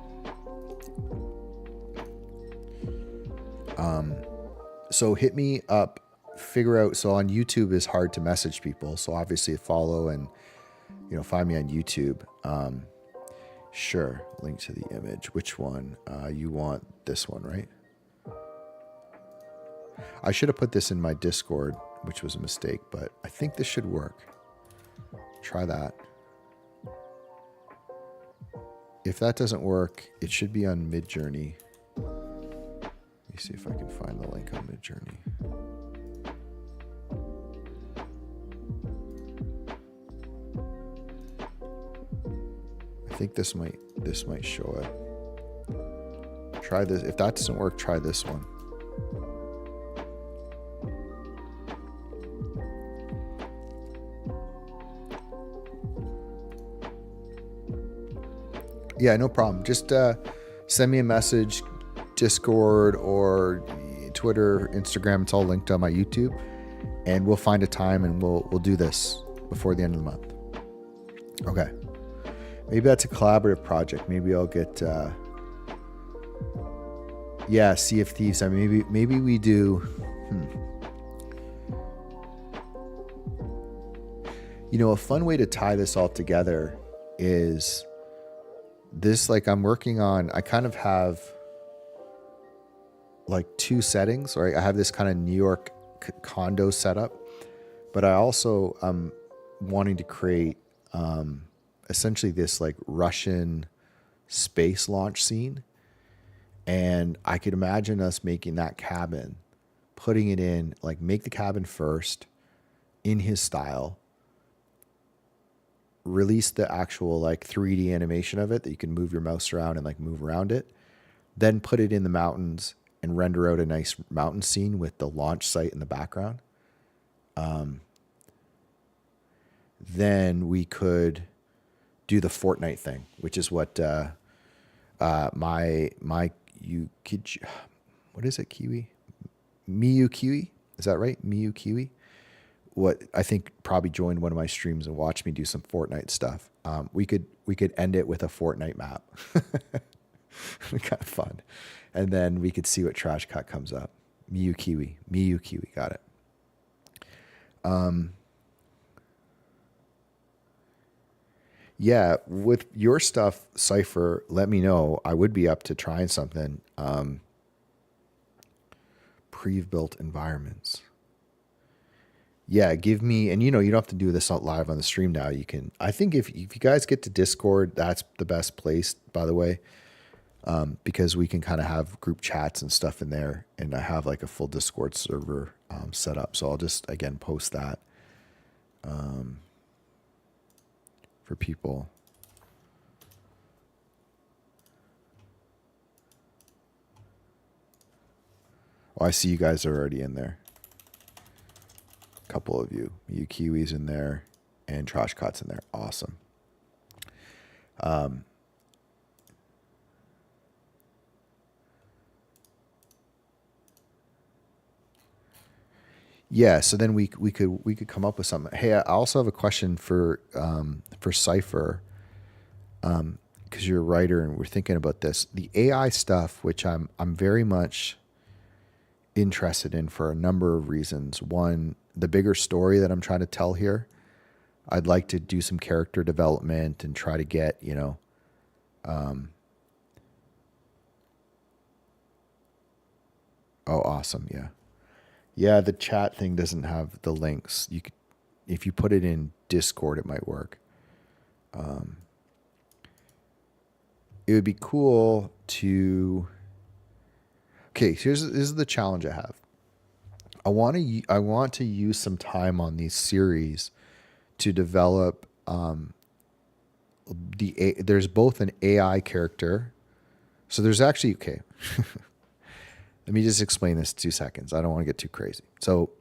So hit me up, figure out. So on YouTube is hard to message people. So obviously follow and, find me on YouTube. Sure. Link to the image. Which one? You want this one, right? I should have put this in my Discord, which was a mistake, but I think this should work. Try that. If that doesn't work, it should be on Midjourney. Let me see if I can find the link on Midjourney. I think this might show it. Try this. If that doesn't work, try this one. Yeah, no problem. Just send me a message, Discord or Twitter, Instagram. It's all linked on my YouTube, and we'll find a time and we'll do this before the end of the month. Okay. Maybe that's a collaborative project. Maybe I'll get Sea of Thieves. I mean, maybe we do. A fun way to tie this all together is this. Like I'm working on. I kind of have like 2 settings, right? I have this kind of New York condo setup, but I also am wanting to create essentially this like Russian space launch scene. And I could imagine us making that cabin, putting it in, like make the cabin first in his style, release the actual like 3D animation of it that you can move your mouse around and like move around it, then put it in the mountains and render out a nice mountain scene with the launch site in the background. Then we could do the Fortnite thing, which is what what is it, Kiwi? Miyu Kiwi? Is that right? Miyu Kiwi? What I think probably joined one of my streams and watched me do some Fortnite stuff. We could end it with a Fortnite map. Kind of fun. And then we could see what trash cut comes up. Miyu Kiwi. Got it. Yeah, with your stuff, Cypher, let me know. I would be up to trying something. Pre-built environments. Yeah, give me, and you don't have to do this out live on the stream now. You can, I think if you guys get to Discord, that's the best place, by the way, because we can kind of have group chats and stuff in there. And I have like a full Discord server set up. So I'll just, again, post that for people. Oh, I see you guys are already in there. A couple of you. You Kiwis in there. And Trashcot's in there. Awesome. Yeah, so then we could come up with something. Hey, I also have a question for Cypher, because you're a writer and we're thinking about this. The AI stuff, which I'm very much interested in for a number of reasons. One, the bigger story that I'm trying to tell here. I'd like to do some character development and try to get, oh, awesome. Yeah. Yeah, the chat thing doesn't have the links. You could, if you put it in Discord, it might work. It would be cool to. Okay, this is the challenge I have. I want to use some time on these series to develop there's both an AI character. So there's actually okay. Let me just explain this in 2 seconds. I don't want to get too crazy. So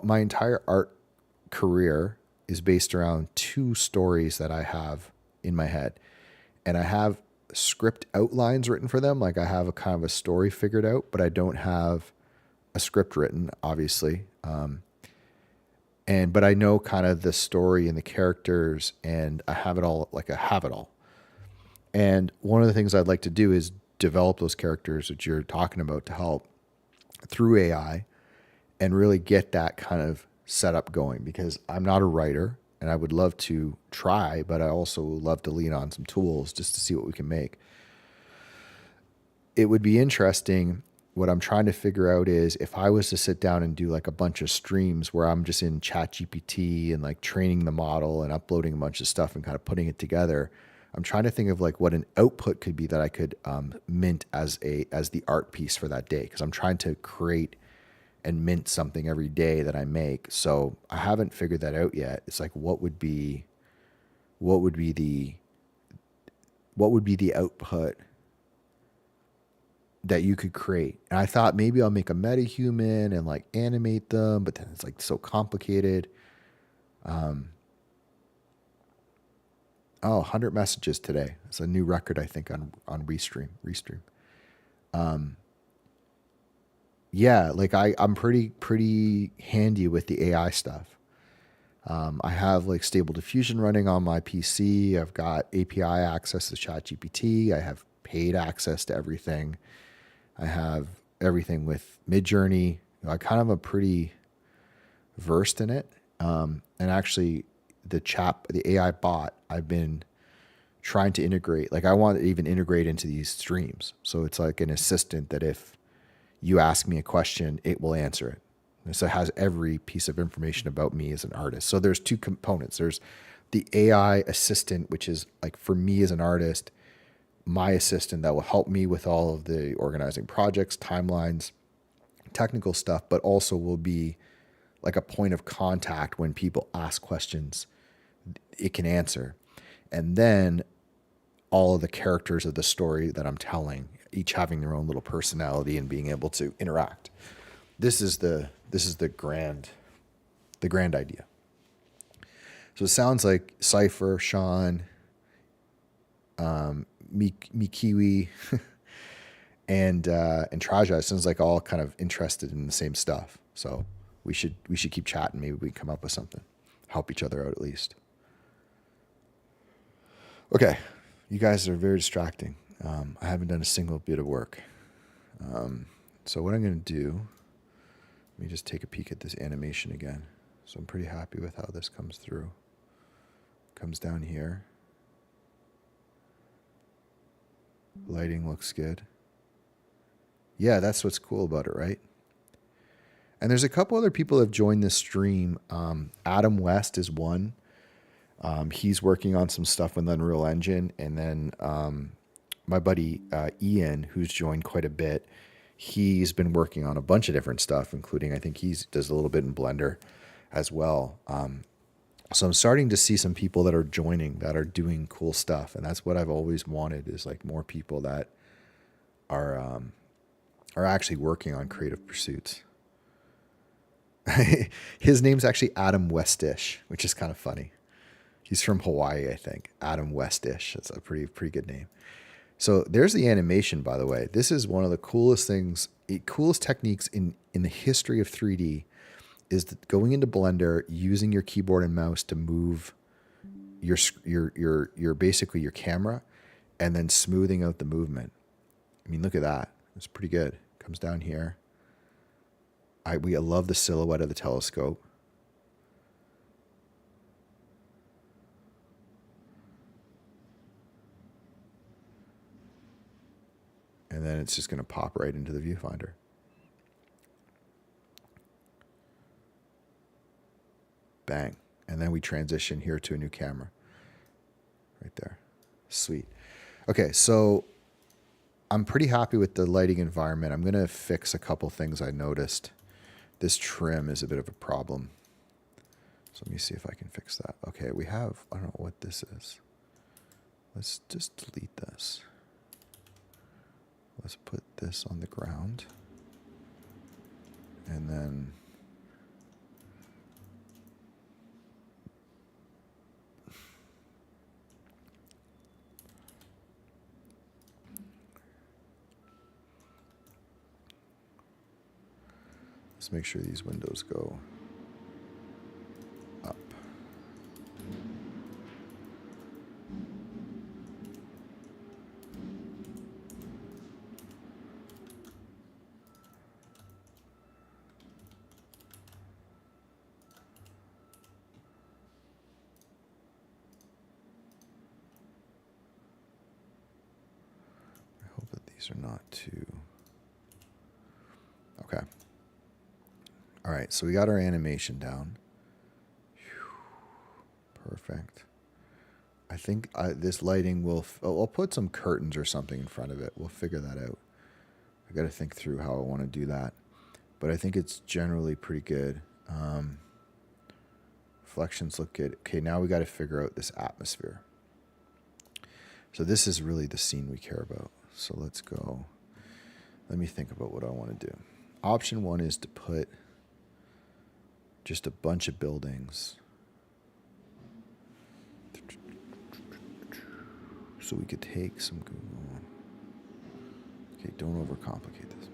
my entire art career is based around two stories that I have in my head. And I have script outlines written for them. Like I have a kind of a story figured out, but I don't have a script written, obviously. But I know kind of the story and the characters, and I have it all. Like I have it all. And one of the things I'd like to do is develop those characters that you're talking about to help through AI and really get that kind of setup going, because I'm not a writer and I would love to try, but I also love to lean on some tools just to see what we can make. It would be interesting. What I'm trying to figure out is if I was to sit down and do like a bunch of streams where I'm just in Chat GPT and like training the model and uploading a bunch of stuff and kind of putting it together. I'm trying to think of like what an output could be that I could mint as the art piece for that day, because I'm trying to create and mint something every day that I make. So I haven't figured that out yet. It's like what would be the output that you could create. And I thought maybe I'll make a metahuman and like animate them, but then it's like so complicated. 100 messages today. It's a new record, I think, on Restream. Yeah, like I'm pretty handy with the AI stuff. I have like Stable Diffusion running on my PC. I've got API access to ChatGPT. I have paid access to everything. I have everything with Midjourney. I kind of am pretty versed in it. And actually, the AI bot, I've been trying to integrate. Like I want to even integrate into these streams. So it's like an assistant that if you ask me a question, it will answer it. And so it has every piece of information about me as an artist. So there's two components. There's the AI assistant, which is like for me as an artist, my assistant that will help me with all of the organizing projects, timelines, technical stuff, but also will be like a point of contact when people ask questions, it can answer. And then all of the characters of the story that I'm telling, each having their own little personality and being able to interact. This is the grand idea. So it sounds like Cypher, Sean, Mikiwi, and Traja. It sounds like all kind of interested in the same stuff. So we should keep chatting. Maybe we can come up with something, help each other out at least. Okay, you guys are very distracting. I haven't done a single bit of work. So what I'm going to do, let me just take a peek at this animation again. So I'm pretty happy with how this comes through. Comes down here. Lighting looks good. Yeah, that's what's cool about it, right? And there's a couple other people that have joined this stream. Adam West is one. He's working on some stuff with Unreal Engine. And then my buddy Ian, who's joined quite a bit, he's been working on a bunch of different stuff, including I think he does a little bit in Blender as well. So I'm starting to see some people that are joining that are doing cool stuff. And that's what I've always wanted, is like more people that are actually working on creative pursuits. His name's actually Adam Westish, which is kind of funny. He's from Hawaii, I think. Adam Westish. That's a pretty good name. So there's the animation, by the way. This is one of the coolest things, coolest techniques in the history of 3D is going into Blender, using your keyboard and mouse to move your basically your camera, and then smoothing out the movement. I mean, look at that. It's pretty good. Comes down here. I love the silhouette of the telescope. And then it's just going to pop right into the viewfinder. Bang. And then we transition here to a new camera. Right there. Sweet. Okay, so I'm pretty happy with the lighting environment. I'm going to fix a couple things I noticed. This trim is a bit of a problem. So let me see if I can fix that. Okay, we have, I don't know what this is. Let's just delete this. Let's put this on the ground. And then let's make sure these windows go up. I hope that these are not too... Okay. All right, so we got our animation down. Perfect. I think this lighting will... I'll put some curtains or something in front of it. We'll figure that out. I got to think through how I want to do that. But I think it's generally pretty good. Reflections look good. Okay, now we got to figure out this atmosphere. So this is really the scene we care about. So let's go. Let me think about what I want to do. Option 1 is to put just a bunch of buildings. So we could take some Google. Okay, don't overcomplicate this.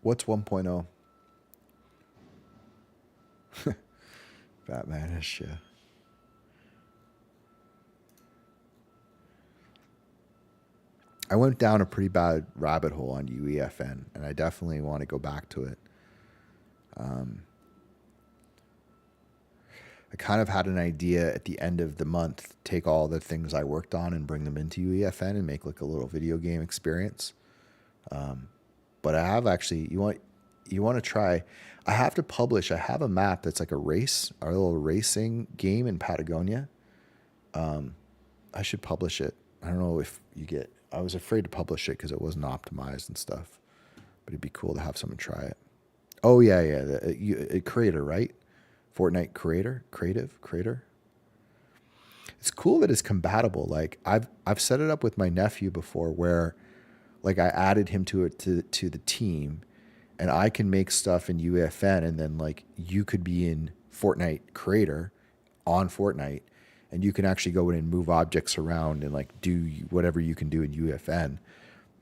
What's 1.0? Batman-ish, yeah. I went down a pretty bad rabbit hole on UEFN, and I definitely want to go back to it. I kind of had an idea at the end of the month, take all the things I worked on and bring them into UEFN and make like a little video game experience. But I have actually, you want to try, I have to publish, I have a map that's like a little racing game in Patagonia. I should publish it. I don't know if you get, I was afraid to publish it because it wasn't optimized and stuff, but it'd be cool to have someone try it. Oh yeah, a creator, right? Fortnite creator. It's cool that it's compatible. Like I've set it up with my nephew before where like I added him to the team, and I can make stuff in UEFN, and then like you could be in Fortnite Creator on Fortnite, and you can actually go in and move objects around and like do whatever you can do in UEFN.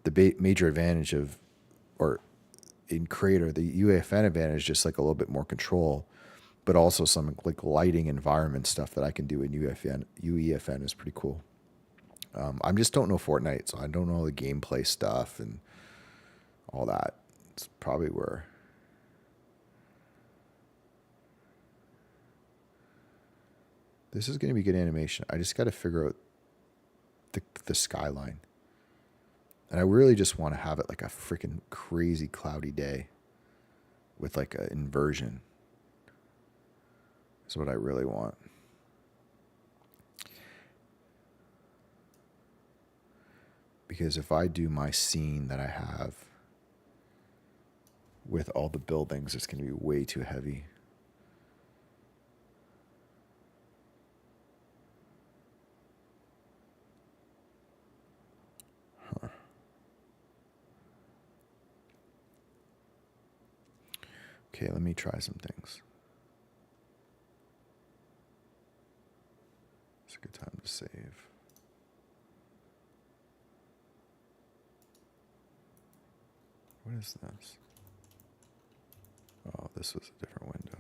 The major advantage of, or in Creator, the UEFN advantage is just like a little bit more control, but also some like lighting environment stuff that I can do in UEFN. UEFN is pretty cool. I just don't know Fortnite, so I don't know the gameplay stuff and all that. It's probably where... This is going to be good animation. I just got to figure out the skyline. And I really just want to have it like a freaking crazy cloudy day with like an inversion. That's what I really want. Because if I do my scene that I have with all the buildings, it's going to be way too heavy. Huh. Okay, let me try some things. It's a good time to save. What is this? Oh, this was a different window.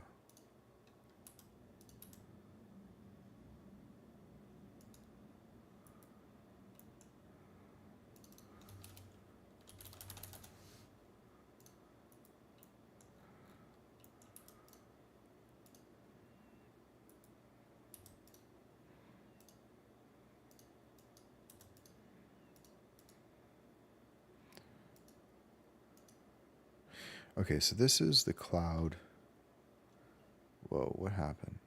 Okay, so this is the cloud. Whoa, what happened?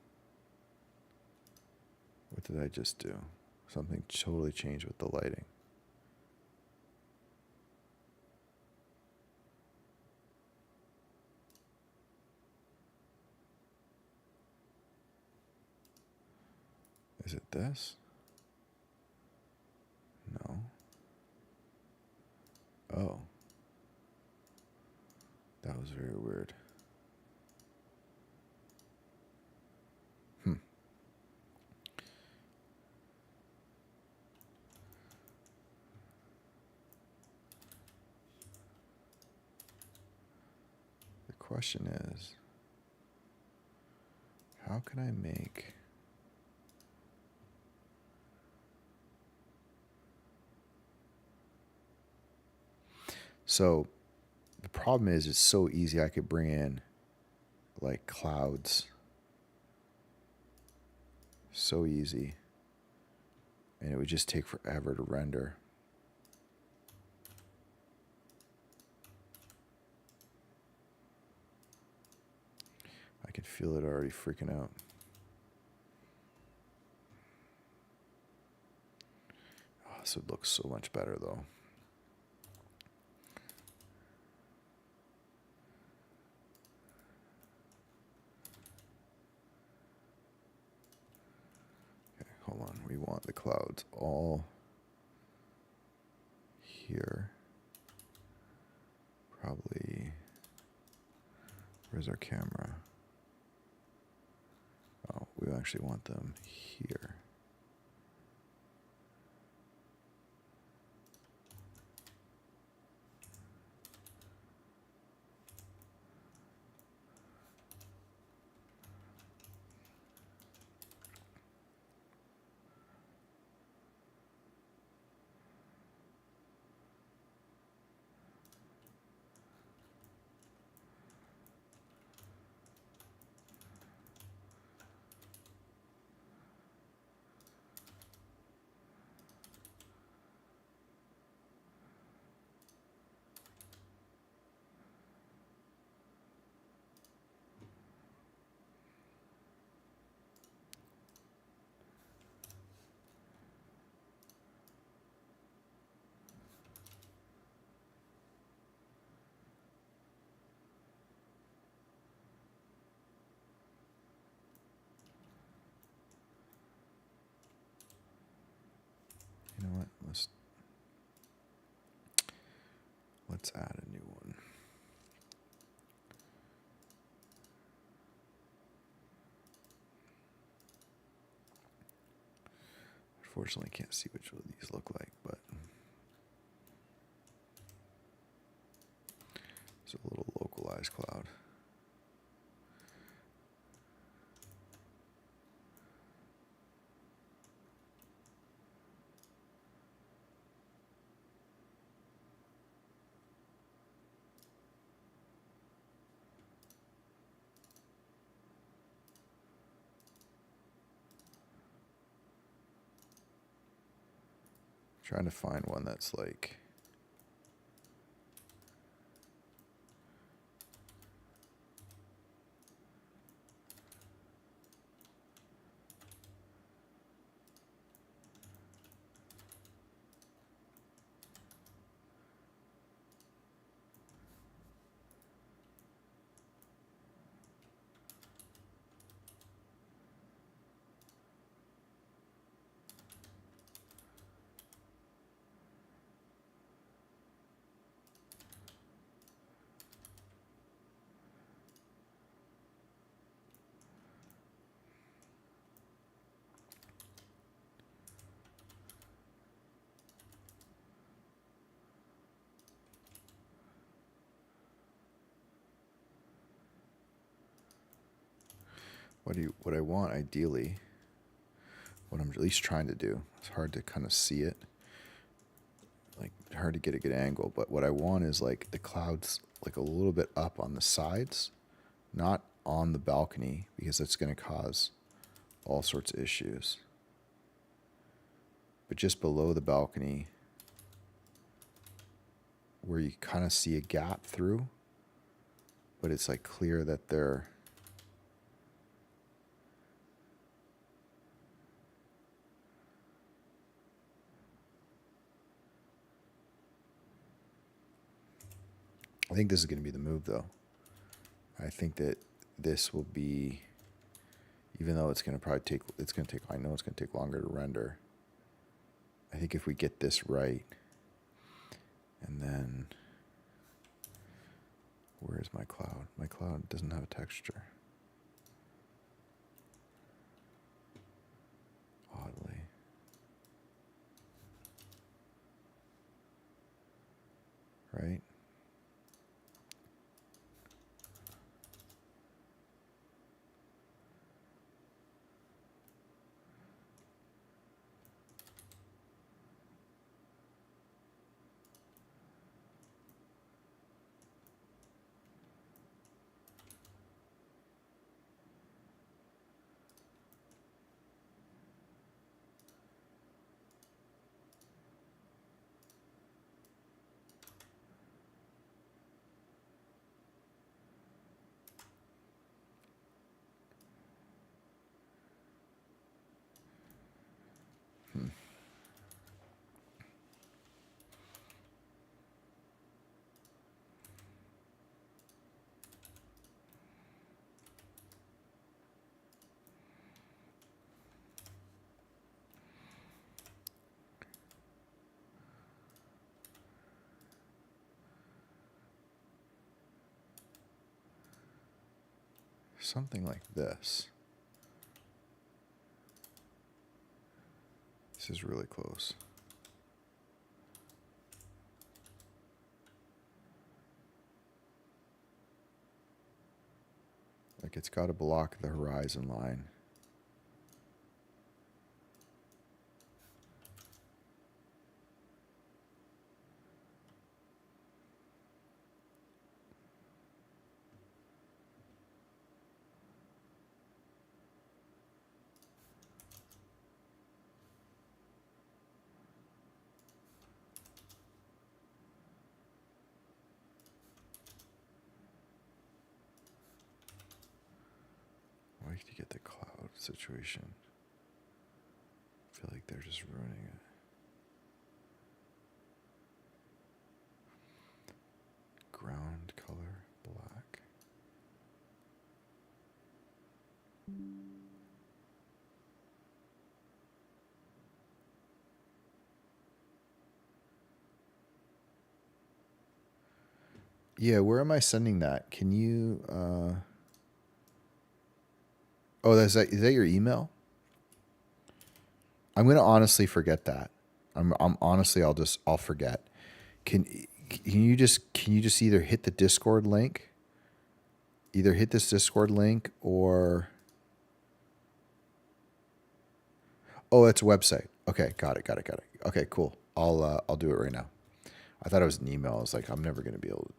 What did I just do? Something totally changed with the lighting. Is it this? No. Oh. That was very weird. The question is, how can I make... So the problem is it's so easy. I could bring in like clouds. So easy. And it would just take forever to render. I can feel it already freaking out. Oh, this would look so much better though. Hold on, we want the clouds all here. Probably, where's our camera? Oh, we actually want them here. You know what? Let's add a new one. Unfortunately, I can't see which of these look like, but it's a little localized cloud. Trying to find one that's like what I want ideally, what I'm at least trying to do, it's hard to kind of see it, like hard to get a good angle, but what I want is like the clouds like a little bit up on the sides, not on the balcony, because that's going to cause all sorts of issues, but just below the balcony where you kind of see a gap through, but it's like clear that they're I think this is going to be the move, though. I think that this will be, even though it's going to probably take, I know it's going to take longer to render. I think if we get this right, and then, where's my cloud? My cloud doesn't have a texture. Oddly. Right? Something like this. This is really close. Like it's got to block the horizon line. Why did you get the cloud situation? I feel like they're just ruining it. Ground color, black. Yeah, where am I sending that? Can you oh, is that your email? I'm gonna honestly forget that. I'm honestly I'll forget. Can you just either hit the Discord link? Either hit this Discord link or oh, it's a website. Okay, got it. Okay, cool. I'll do it right now. I thought it was an email. I was like, I'm never gonna be able to.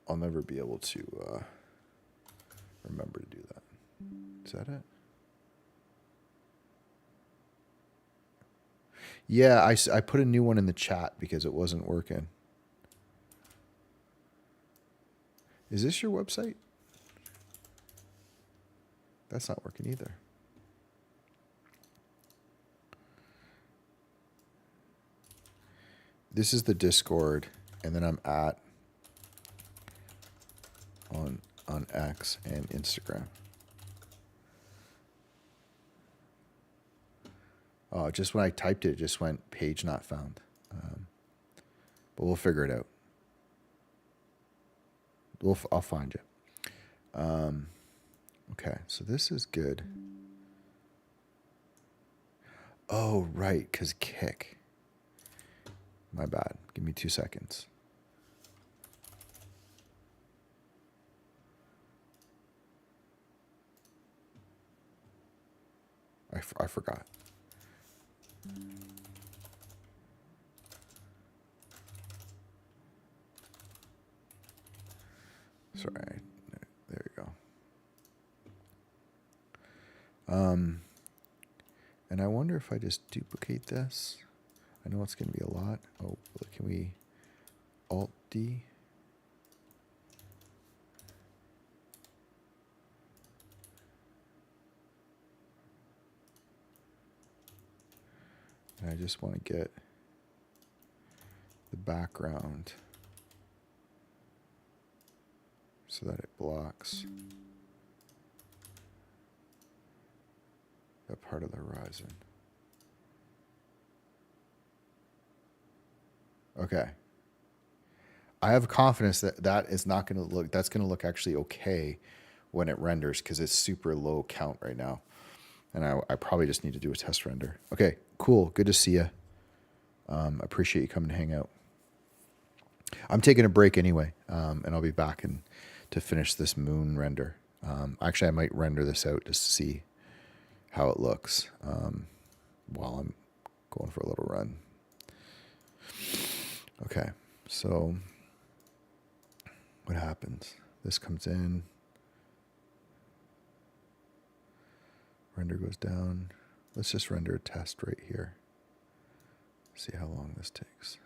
I'll never be able to remember to do that. Is that it? Yeah, I put a new one in the chat because it wasn't working. Is this your website? That's not working either. This is the Discord, and then I'm at on X and Instagram. Oh, just when I typed it, it just went page not found. But we'll figure it out. I'll find you. Okay, so this is good. Oh, right, because kick. My bad. Give me 2 seconds. I forgot. Sorry. There you go. And I wonder if I just duplicate this. I know it's going to be a lot. Oh, can we Alt D? And I just want to get the background so that it blocks that part of the horizon. Okay. I have confidence that that is not going to look, that's going to look actually okay when it renders because it's super low count right now. And I probably just need to do a test render. Okay, cool. Good to see you. Appreciate you coming to hang out. I'm taking a break anyway, and I'll be back to finish this moon render. Actually, I might render this out just to see how it looks while I'm going for a little run. Okay, so what happens? This comes in. Render goes down. Let's just render a test right here. See how long this takes.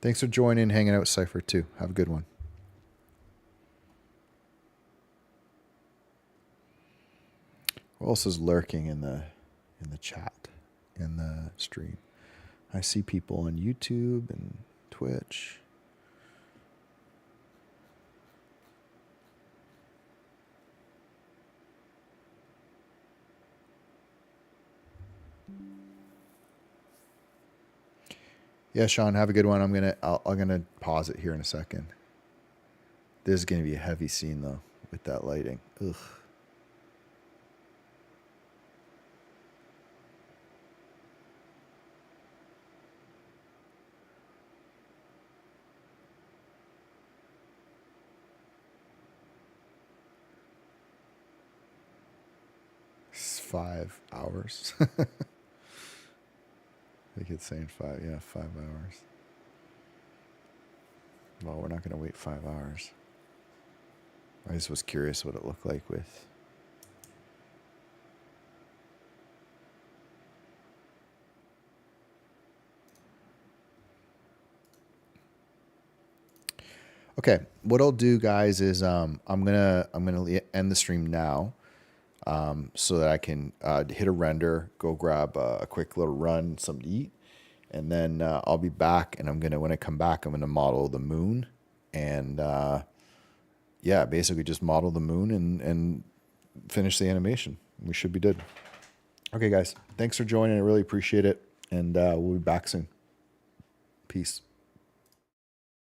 Thanks for joining, hanging out with Cypher too. Have a good one. Who else is lurking in the chat, in the stream? I see people on YouTube and Twitch. Yeah, Sean, have a good one. I'm gonna pause it here in a second. This is gonna be a heavy scene though with that lighting. Ugh. It's 5 hours. I think it's saying 5. Yeah, 5 hours. Well, we're not going to wait 5 hours. I just was curious what it looked like with. Okay, what I'll do, guys, is I'm gonna end the stream now, so that I can hit a render, go grab a quick little run, something to eat, and then I'll be back. And when I come back, I'm gonna model the moon, and yeah, basically just model the moon and finish the animation. We should be good. Okay, guys, thanks for joining. I really appreciate it, and we'll be back soon. Peace.